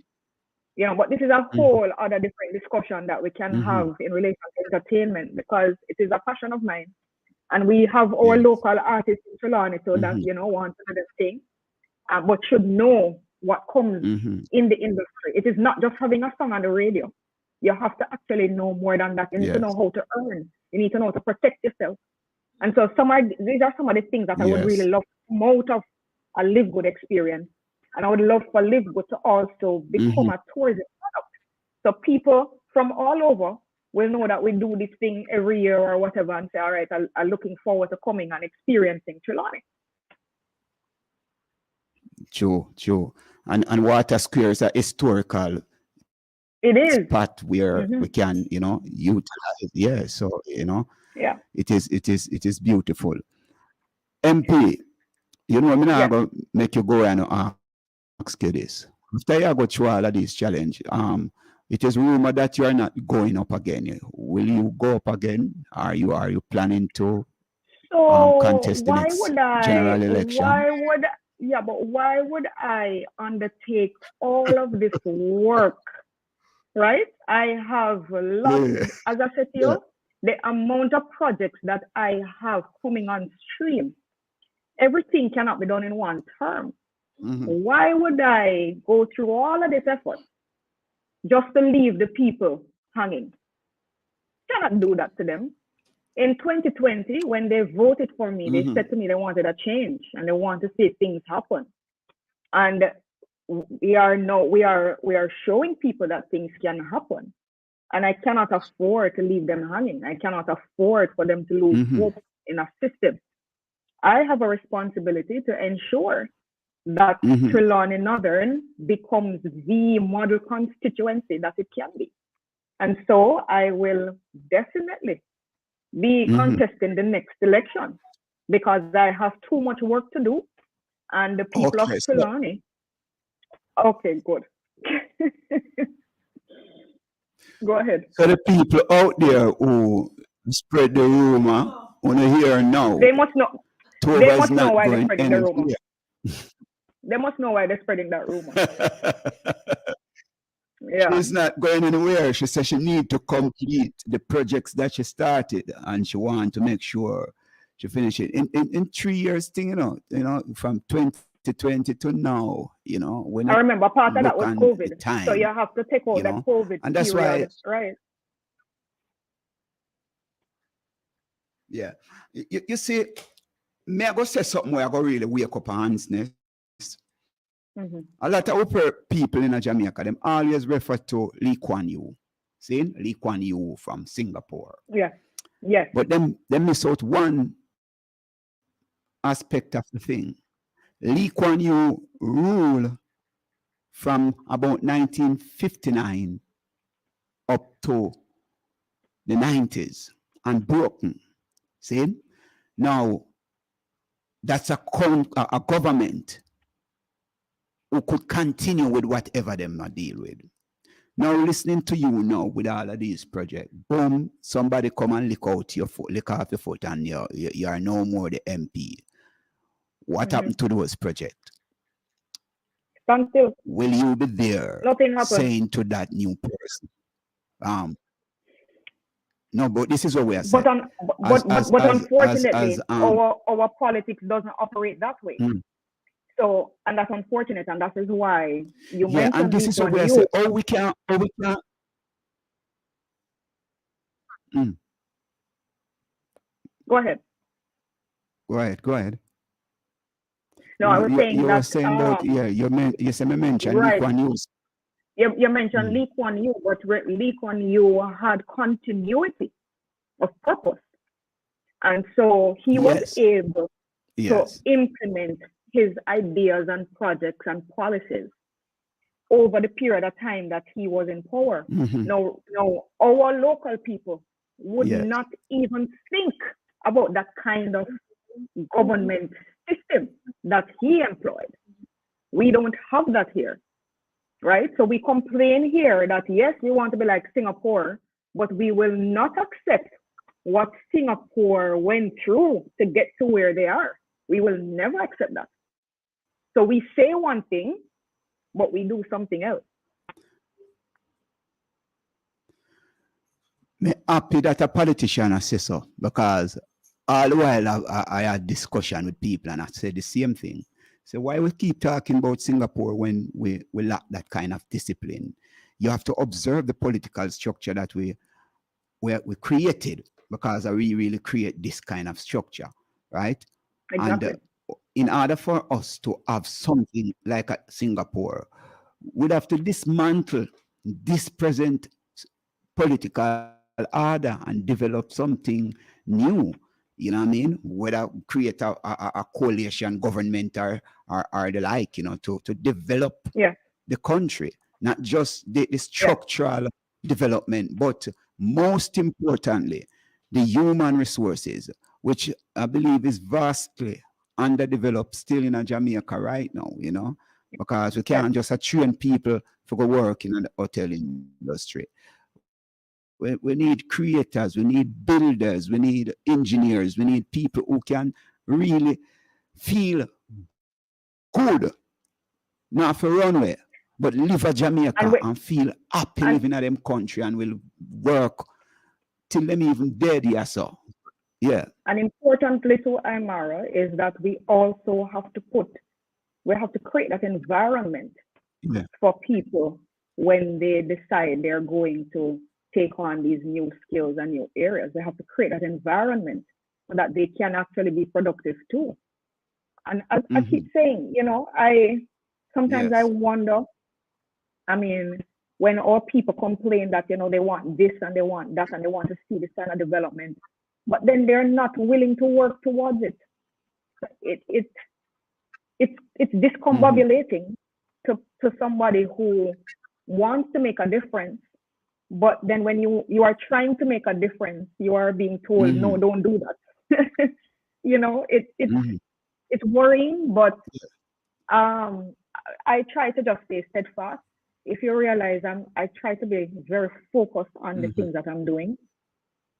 But this is a whole other different discussion that we can have in relation to entertainment, because it is a passion of mine. And we have our local artists in Trelawney, so that, want another thing, but should know what comes in the industry. It is not just having a song on the radio. You have to actually know more than that. You need to know how to earn. You need to know how to protect yourself. And so these are some of the things that I would really love to promote of a Live Good experience. And I would love for Live Good to also become a tourism product. So people from all over will know that we do this thing every year or whatever, and say, all right, I'm looking forward to coming and experiencing Trelawney. True. And Water Square is a historical spot where we can, utilize. Yeah, so yeah, it is beautiful. MP, I'm not gonna make you go and ask you this. After you go through all of these challenges, it is rumored that you are not going up again. Will you go up again? Are you planning to contest the next general election? Why would I undertake all of this work? Right? I have lots, as I said to you, the amount of projects that I have coming on stream. Everything cannot be done in one term. Why would I go through all of this effort just to leave the people hanging? Cannot do that to them. In 2020, when they voted for me, they said to me they wanted a change and they want to see things happen. And we are showing people that things can happen. And I cannot afford to leave them hanging. I cannot afford for them to lose hope in a system. I have a responsibility to ensure that Trelawney Northern becomes the model constituency that it can be. And so I will definitely be contesting the next election, because I have too much work to do. And the people of Trelawney. Okay, good. Go ahead. So the people out there who spread the rumor, want to hear now. They must know. They must know why they're spreading the rumor. They must know why they're spreading that rumor. She's not going anywhere. She said she needs to complete the projects that she started, and she wants to make sure she finish it in 3 years thing, from 2020 to now, when I remember part of that was COVID. Time, so you have to take out that COVID and that's period, why, right? Yeah. You see, may I go say something where I go really wake up Hansness? A lot of people in Jamaica, them always refer to Lee Kuan Yew. See? Lee Kuan Yew from Singapore. Yeah. Yes. But them miss out one aspect of the thing. Lee Kuan Yew ruled from about 1959 up to the 90s and broken. See? Now, that's a government who could continue with whatever them not deal with. Now listening to you now with all of these projects, boom, somebody come and lick off your foot and you are no more the MP. What happened to those projects? Still, will you be there nothing happened. saying to that new person? No, but this is what we are saying. But unfortunately, our politics doesn't operate that way. So, and that's unfortunate, and that is why you mentioned. And this is what we are saying. We can't. Go ahead. Go ahead. No, I was saying you that. Were saying about, you said mentioned right. Lee Kuan Yew. You mentioned Lee Kuan Yew, but Lee Kuan Yew had continuity of purpose. And so he was able to implement his ideas and projects and policies over the period of time that he was in power. Now, our local people would not even think about that kind of government system that he employed. We don't have that here, right? So we complain here that yes, we want to be like Singapore, but we will not accept what Singapore went through to get to where they are. We will never accept that. So we say one thing, but we do something else. I'm happy that a politician says so, because all the while I had discussion with people and I said the same thing. So why we keep talking about Singapore when we lack that kind of discipline? You have to observe the political structure that we created, because we really create this kind of structure, right? Exactly. And in order for us to have something like a Singapore, we'd have to dismantle this present political order and develop something new. You know what I mean? Whether create a coalition government or the like, to develop the country, not just the structural development, but most importantly, the human resources, which I believe is vastly underdeveloped still in Jamaica right now, because we can't just train people for go work in the hotel industry. We need creators, we need builders, we need engineers, we need people who can really feel good, not for runway, but live a Jamaica and feel happy living in them country and will work till them even dead, so. Yeah. And importantly to Aymara is that we also have to create that environment for people when they decide they're going to take on these new skills and new areas. They have to create that environment so that they can actually be productive too. And I keep saying, sometimes I wonder, when all people complain that, they want this and they want that and they want to see this kind of development, but then they're not willing to work towards it. It's discombobulating to somebody who wants to make a difference, but then when you are trying to make a difference, you are being told, no, don't do that. It's worrying, but I try to just stay steadfast. If you realize I try to be very focused on the things that I'm doing.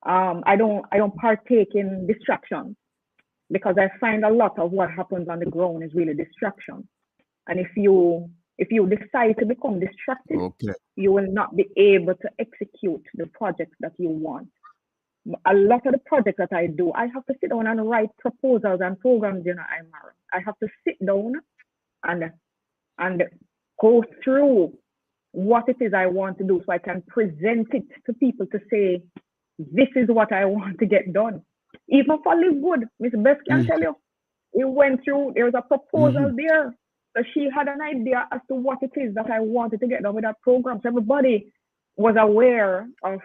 I don't partake in distractions, because I find a lot of what happens on the ground is really distraction. And if you decide to become distracted, you will not be able to execute the projects that you want. A lot of the projects that I do, I have to sit down and write proposals and programs, Aymara. I have to sit down and go through what it is I want to do so I can present it to people to say, this is what I want to get done. Even for Live Good, Miss Beth can tell you, we went through, there was a proposal there. So she had an idea as to what it is that I wanted to get done with that program. So everybody was aware of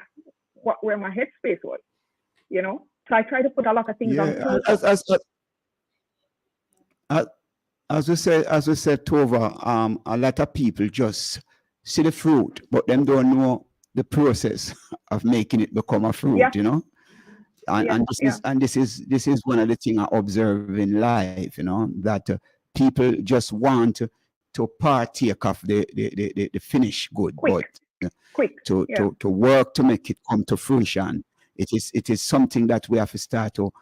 where my headspace was, So I try to put a lot of things on paper. As we said, Tova, a lot of people just see the fruit, but them don't know the process of making it become a fruit, And this is one of the things I observe in life, that people just want to partake of the finished good, Quick. but to work to make it come to fruition. It is something that we have to start to,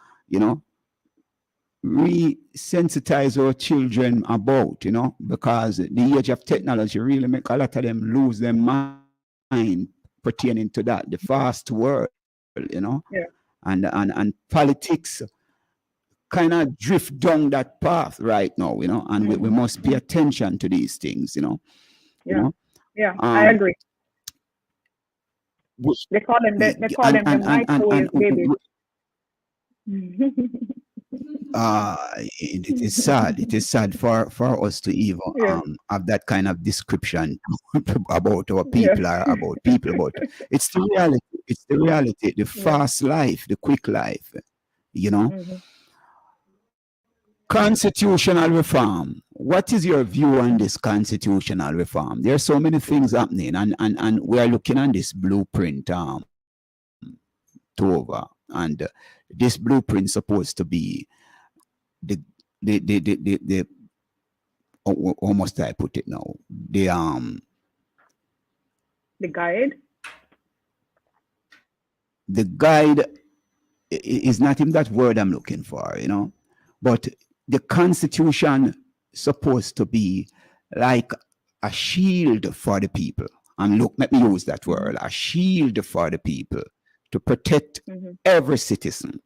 re-sensitize our children about, because the age of technology really make a lot of them lose their mind pertaining to that, the fast world, and politics kind of drift down that path right now, and we must pay attention to these things, I agree. They call them the microwave babies. It is sad. It is sad for us to even have that kind of description about our people or about people. But it's the reality. It's the reality. The fast life, the quick life. Constitutional reform. What is your view on this constitutional reform? There are so many things happening, and we are looking at this blueprint over, and this blueprint supposed to be the how must I put it now? The guide. The guide is not even that word I'm looking for, but the Constitution supposed to be like a shield for the people. And look, let me use that word, a shield for the people to protect every citizen.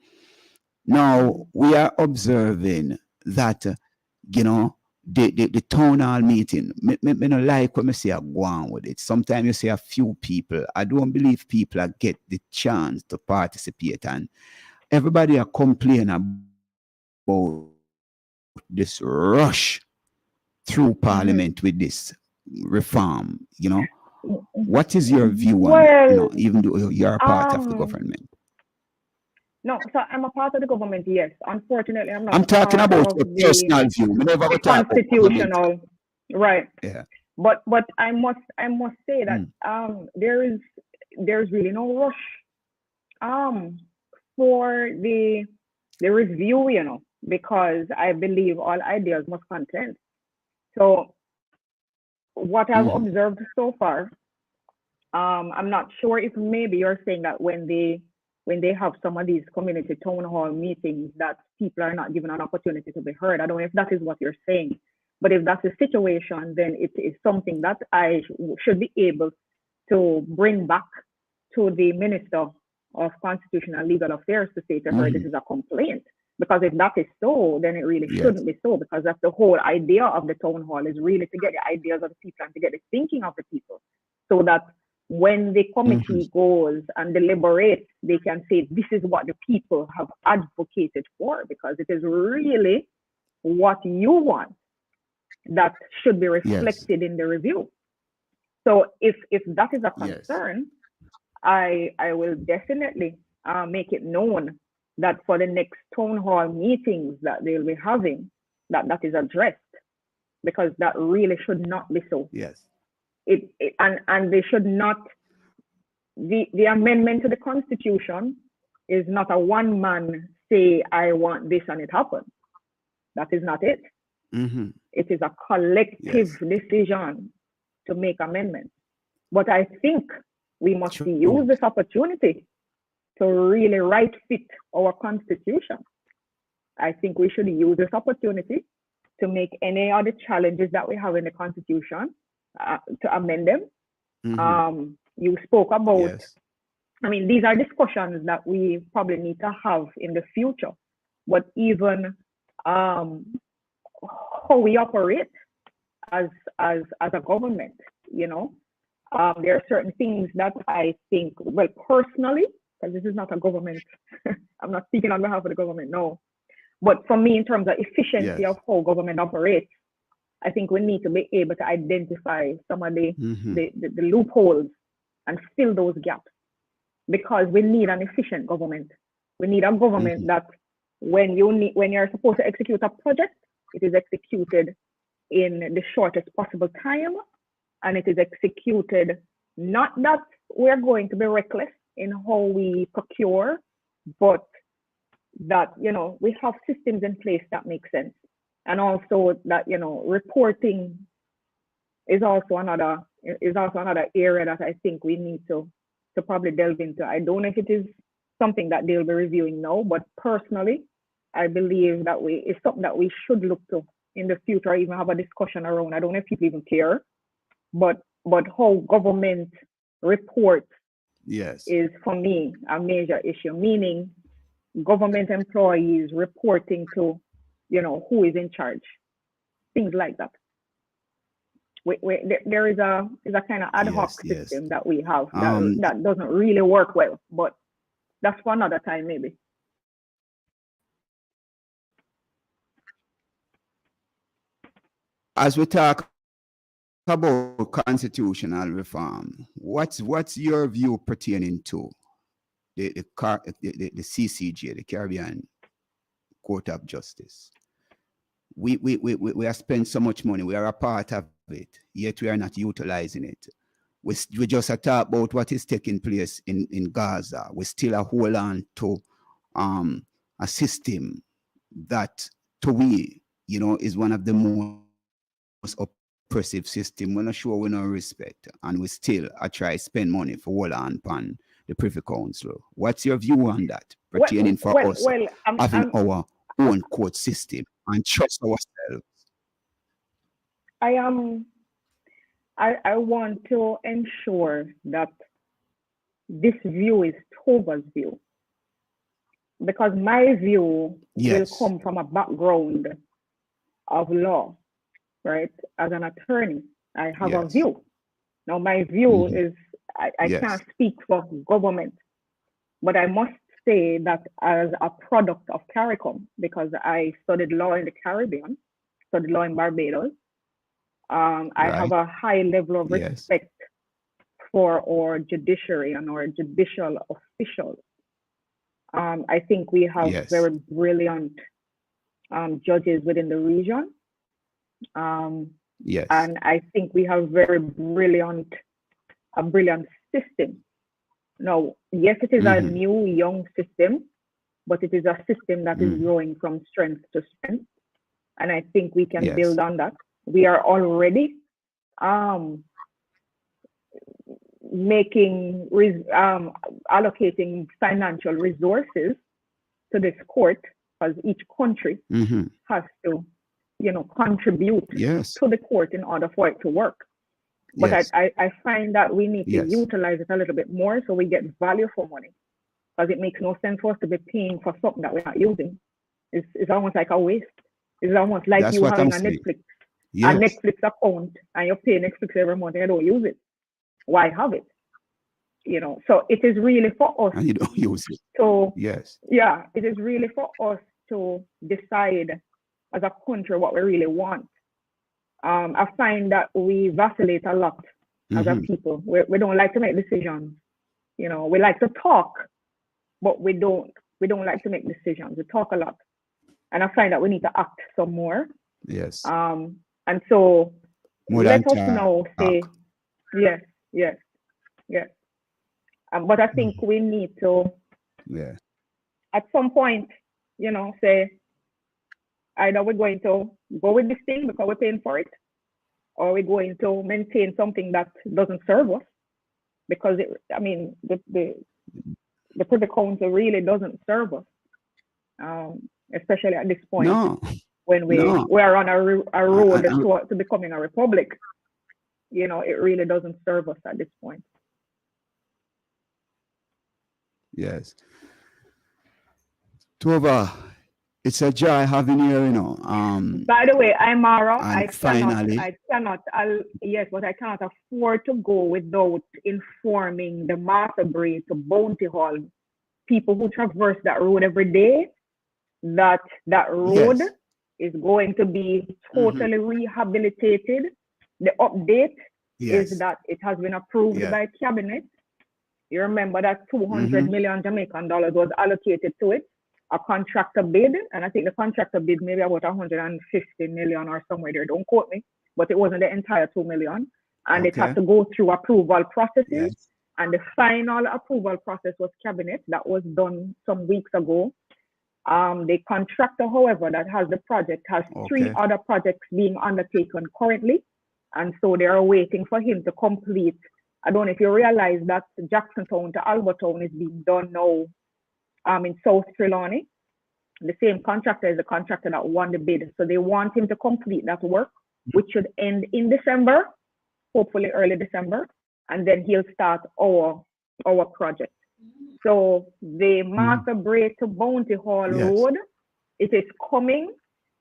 Now, we are observing that, the town hall meeting, me not like when I say I go on with it. Sometimes you say a few people. I don't believe people get the chance to participate. And everybody are complaining about this rush through Parliament with this reform, What is your view on it, even though you're a part of the government? No, so I'm a part of the government, yes. Unfortunately, I'm not. I'm talking about your personal view. The constitutional, right? Yeah. But I must say that there's really no rush for the review, because I believe all ideas must contend. So what I've observed so far, I'm not sure if maybe you're saying that when they have some of these community town hall meetings that people are not given an opportunity to be heard. I don't know if that is what you're saying, but if that's the situation, then it is something that I should be able to bring back to the Minister of Constitutional Legal Affairs to say to her, this is a complaint. Because if that is so, then it really shouldn't be so, because that's the whole idea of the town hall, is really to get the ideas of the people and to get the thinking of the people, so that when the committee goes and deliberates, they can say, this is what the people have advocated for, because it is really what you want that should be reflected in the review. So if that is a concern, I will definitely make it known that for the next town hall meetings that they'll be having, that is addressed, because that really should not be so. Yes. And they should not, the amendment to the Constitution is not a one man say, I want this and it happens. That is not it. It is a collective decision to make amendments. But I think we must use this opportunity to really right fit our Constitution. I think we should use this opportunity to make any other challenges that we have in the Constitution, to amend them. You spoke about, I mean, these are discussions that we probably need to have in the future, but even how we operate as a government, there are certain things that I think, well, personally, because this is not a government, I'm not speaking on behalf of the government, no. But for me, in terms of efficiency of how government operates, I think we need to be able to identify some of the loopholes and fill those gaps, because we need an efficient government. We need a government that when you're supposed to execute a project, it is executed in the shortest possible time, and it is executed, not that we're going to be reckless in how we procure, but that, we have systems in place that make sense. And also that, reporting is also another area that I think we need to probably delve into. I don't know if it is something that they'll be reviewing now, but personally, I believe that it's something that we should look to in the future, even have a discussion around. I don't know if people even care, but how government reports is, for me, a major issue, meaning government employees reporting to, who is in charge, things like that. There is a kind of ad hoc system that we have that doesn't really work well, but that's for another time maybe. As we talk about constitutional reform, what's your view pertaining to the CCJ, the Caribbean Court of Justice? We have spent so much money. We are a part of it, yet we are not utilizing it. We just talk about what is taking place in Gaza. We still hold on to a system that, to we, is one of the most oppressive system. We're not sure we no respect, and we still try to spend money for hold on the Privy Council. What's your view on that pertaining for us having our own court system and trust ourselves? I want to ensure that this view is Tova's view, because my view will come from a background of law, right? As an attorney, I have a view. Now, my view is, I can't speak for government, but I must say that as a product of CARICOM, because I studied law in the Caribbean, studied law in Barbados, I have a high level of respect for our judiciary and our judicial officials. I think we have very brilliant judges within the region. And I think we have a brilliant system. Now, yes, it is a new, young system, but it is a system that is growing from strength to strength. And I think we can build on that. We are already allocating financial resources to this court, because each country has to, contribute to the court in order for it to work. But I find that we need to utilize it a little bit more so we get value for money, because it makes no sense for us to be paying for something that we're not using. It's almost like a waste. It's almost like you having a Netflix account and you pay Netflix every month and you don't use it. Why have it? So it is really for us. And you don't use it. So it is really for us to decide as a country what we really want. I find that we vacillate a lot as a people. We don't like to make decisions. We like to talk, but we don't like to make decisions. We talk a lot, and I find that we need to act some more. Yes. And so let us now say yes. But I think we need to, at some point, say, either we're going to go with this thing because we're paying for it, or we're going to maintain something that doesn't serve us, because the Privy Council really doesn't serve us, especially at this point when we are on a road to becoming a republic. It really doesn't serve us at this point. Yes. Tova, it's a joy having you, By the way, I'm Mara. I cannot afford to go without informing the Martha Brae to Bounty Hall, people who traverse that road every day, that road is going to be totally rehabilitated. The update is that it has been approved by cabinet. You remember that 200 million Jamaican dollars was allocated to it, a contractor bid, and I think the contractor bid maybe about 150 million or somewhere there. Don't quote me, but it wasn't the entire 2 million, and it had to go through approval processes. And the final approval process was cabinet. That was done some weeks ago. The contractor, however, that has the project has 3 other projects being undertaken currently, And so they are waiting for him to complete. I don't know if you realize that Jacksontown to Albertown is being done now in South Trelawney. The same contractor is the contractor that won the bid. So they want him to complete that work, which should end in December, hopefully early December. And then he'll start our project. So the Master Brae to Bounty Hall Road, it is coming.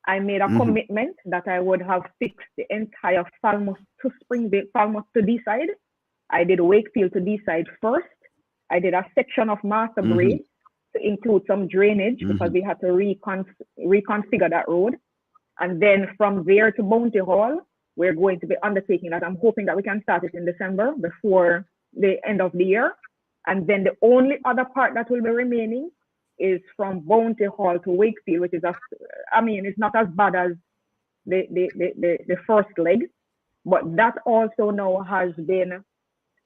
I made a commitment that I would have fixed the entire Falmouth to Springvale, Falmouth to D-side. I did Wakefield to D-side first. I did a section of Master Brae to include some drainage because we had to reconfigure that road. And then from there to Bounty Hall, we're going to be undertaking that. I'm hoping that we can start it in December before the end of the year. And then the only other part that will be remaining is from Bounty Hall to Wakefield, which is, it's not as bad as the first leg, but that also now has been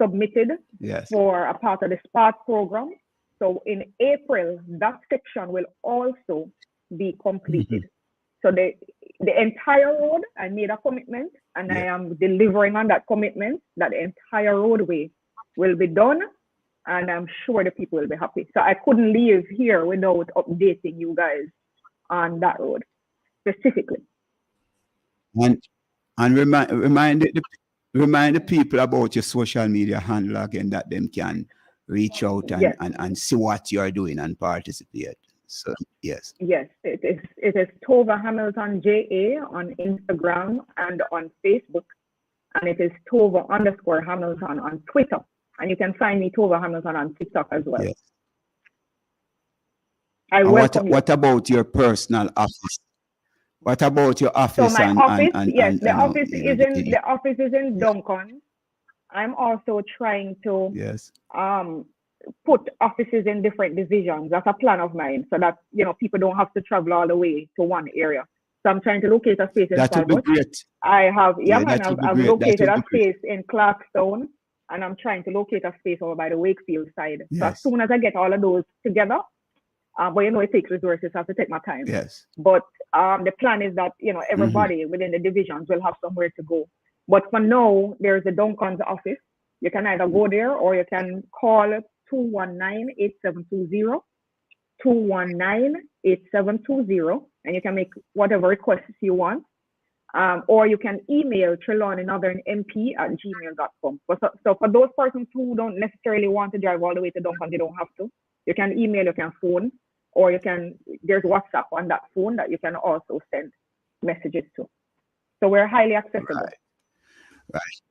submitted for a part of the SPARK program. So in April, that section will also be completed. So the entire road, I made a commitment, and I am delivering on that commitment that the entire roadway will be done, and I'm sure the people will be happy. So I couldn't leave here without updating you guys on that road specifically. And remind the people about your social media handle again, that them can reach out and see what you are doing and participate. So yes, it is Tova Hamilton JA on Instagram and on Facebook, and it is Tova_Hamilton on Twitter, and you can find me Tova Hamilton on TikTok as well. Yes. What about your personal office? What about your office? So my office, the office is in Duncan. I'm also trying to put offices in different divisions. That's a plan of mine, so that people don't have to travel all the way to one area. So I'm trying to locate a space in Falmouth. I have I've located a space in Clarkstown, and I'm trying to locate a space over by the Wakefield side. So as soon as I get all of those together, but it takes resources, so I have to take my time. Yes. But the plan is that everybody within the divisions will have somewhere to go. But for now, there's the Duncan's office. You can either go there or you can call 219-8720, 219-8720, and you can make whatever requests you want. Or you can email TrelawneyNorthernMP@gmail.com. So for those persons who don't necessarily want to drive all the way to Duncan, they don't have to. You can email, you can phone, or there's WhatsApp on that phone that you can also send messages to. So we're highly accessible. Right.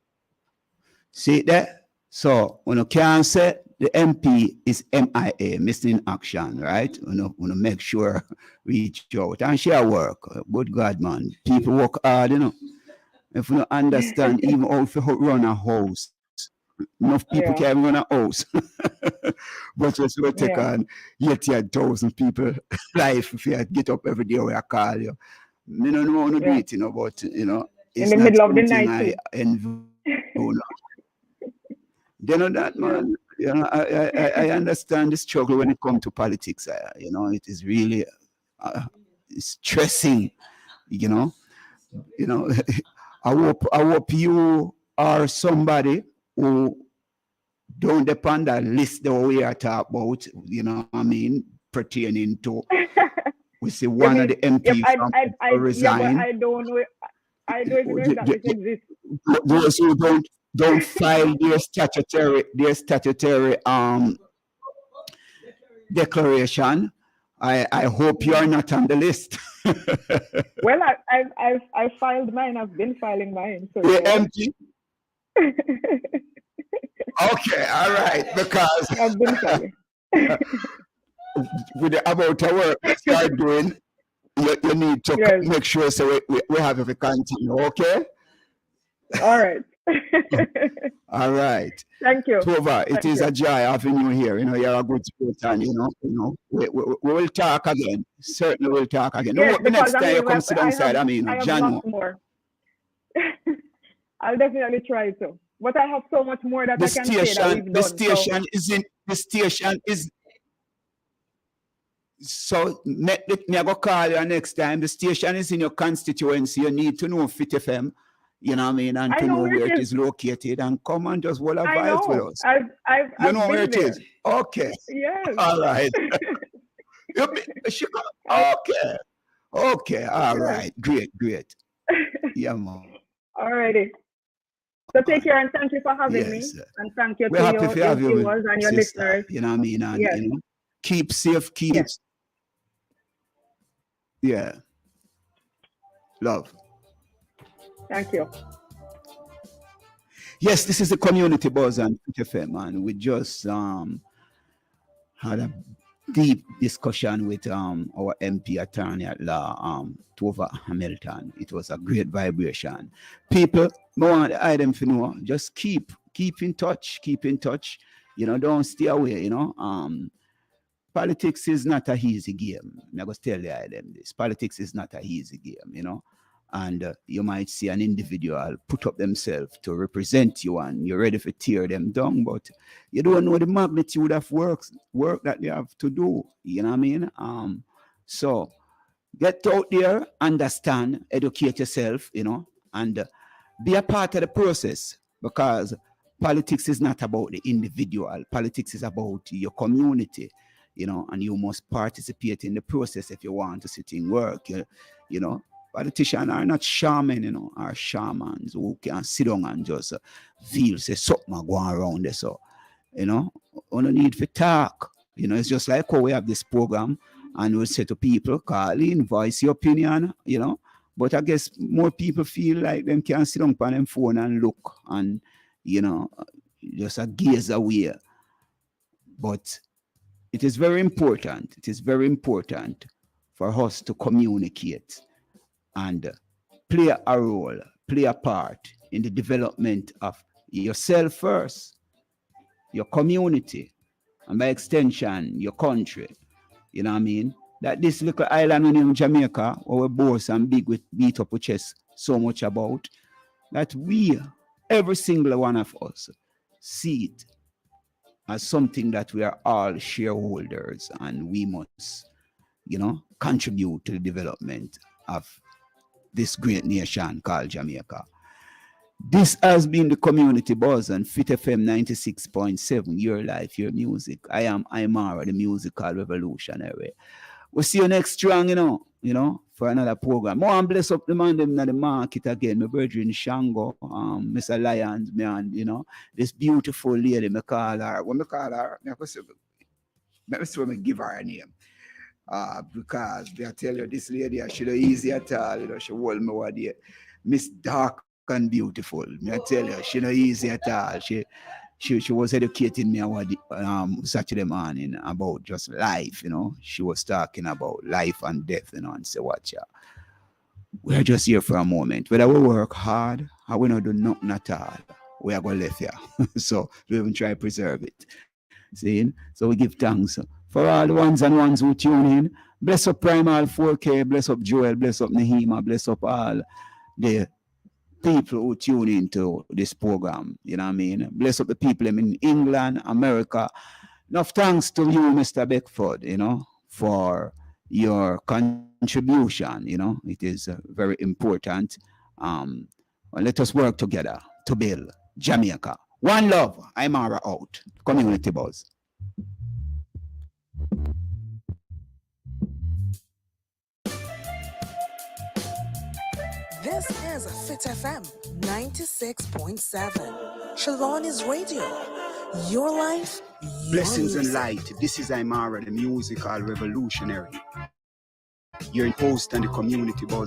See that? So when you can say the MP is MIA, missing in action, right? We make sure reach out and share work. Good God, man. People work hard, If you don't understand even how to run a house, enough people can't run a house. But just will take on 80,000 people life if you get up every day or I call you. I don't know how to do it, but it's in the middle of the night. They know that, man. I understand the struggle when it comes to politics. It is really stressing. I hope you are somebody who don't depend on that list that we are talking about. Pertaining to. We see one of the MPs resign. I don't know. I don't even know if that exists. Those who don't file their statutory declaration. I hope you are not on the list. Well, I filed mine. I've been filing mine. So the MP. Okay, all right, because I've been filing. With the amount of work that you are doing, you need to make sure we have every continue, okay? All right. All right. Thank you. Tova, it is a joy having you here. You're a good sport, and we will talk again. Certainly we'll talk again. Yes, the next time you come sit inside, I have January. More. I'll definitely try to. But I have so much more that I can say that we've done. The station is so me go call you next time. The station is in your constituency. You need to know Fit FM. you know what I mean, and I to know know where where it it is. is located and come and just hold a I vibes with know. us. I've You know been where it there. is? Okay. Yes. All right. Okay. Okay. All Yes. right. Great. Yeah, man. Alrighty. So take care and thank you for having me. Yes. And thank you We're to happy your to have you, viewers and your sister. listeners. You know what I mean? And, Yes. you know, keep safe, Yes. Yeah. Love. Thank you. Yes, this is the Community Buzz and Fit FM, and we just had a deep discussion with our MP attorney at law, Tova Hamilton. It was a great vibration. People, I want the item to know, just keep in touch. You know, don't stay away, you know. Politics is not a easy game. I'm going to tell the item this. Politics is not a easy game, you know. And you might see an individual put up themselves to represent you and you're ready to tear them down, but you don't know the magnitude of work that they have to do. You know what I mean? So get out there, understand, educate yourself, you know, and be a part of the process, because politics is not about the individual. Politics is about your community, you know, and you must participate in the process if you want to sit in work, you know. Politicians are not shaman, you know, are shamans who can sit down and just feel, say, something going around there. So, you know, we don't need to talk. You know, it's just like how we have this program and we say to people, call in, voice your opinion, you know. But I guess more people feel like them can sit down on them phone and look and, you know, just a gaze away. But it is very important. It is very important for us to communicate and play a role, play a part in the development of yourself first, your community, and by extension, your country. You know what I mean? That this little island in Jamaica, where we boast and big with beat up with chest so much about, that we, every single one of us, see it as something that we are all shareholders and we must, you know, contribute to the development of this great nation called Jamaica. This has been the Community Buzz on Fit FM 96.7, your life, your music. I am Imara, the musical revolutionary. We'll see you next strong, you know, for another program. More and bless up the man them in the market again. My brethren Shango, Mr. Lyons, man, you know, this beautiful lady, me call her. When me call her, me give her a name. Because I tell you, this lady, she don't easy at all, you know, she hold me one day. Miss Dark and Beautiful. I tell you, she don't easy at all. She was educating me on Saturday morning about just life, you know. She was talking about life and death, you know, and say, watch ya. We're just here for a moment. Whether we work hard or we don't do nothing at all, we are going to live here. So we even try to preserve it. See? So we give thanks for all the ones who tune in. Bless up Primal 4K, bless up Joel, bless up Nehima, bless up all the people who tune into this program. You know what I mean? Bless up the people in England, America. Enough thanks to you, Mr. Beckford, you know, for your contribution. You know, it is very important. Well, let us work together to build Jamaica. One love. I'm Imara out. Community Buzz. This is Fit FM 96.7. Shalom Radio. Your life, your Blessings music. and light. This is Imara, the musical revolutionary. You're host and the Community Buzz.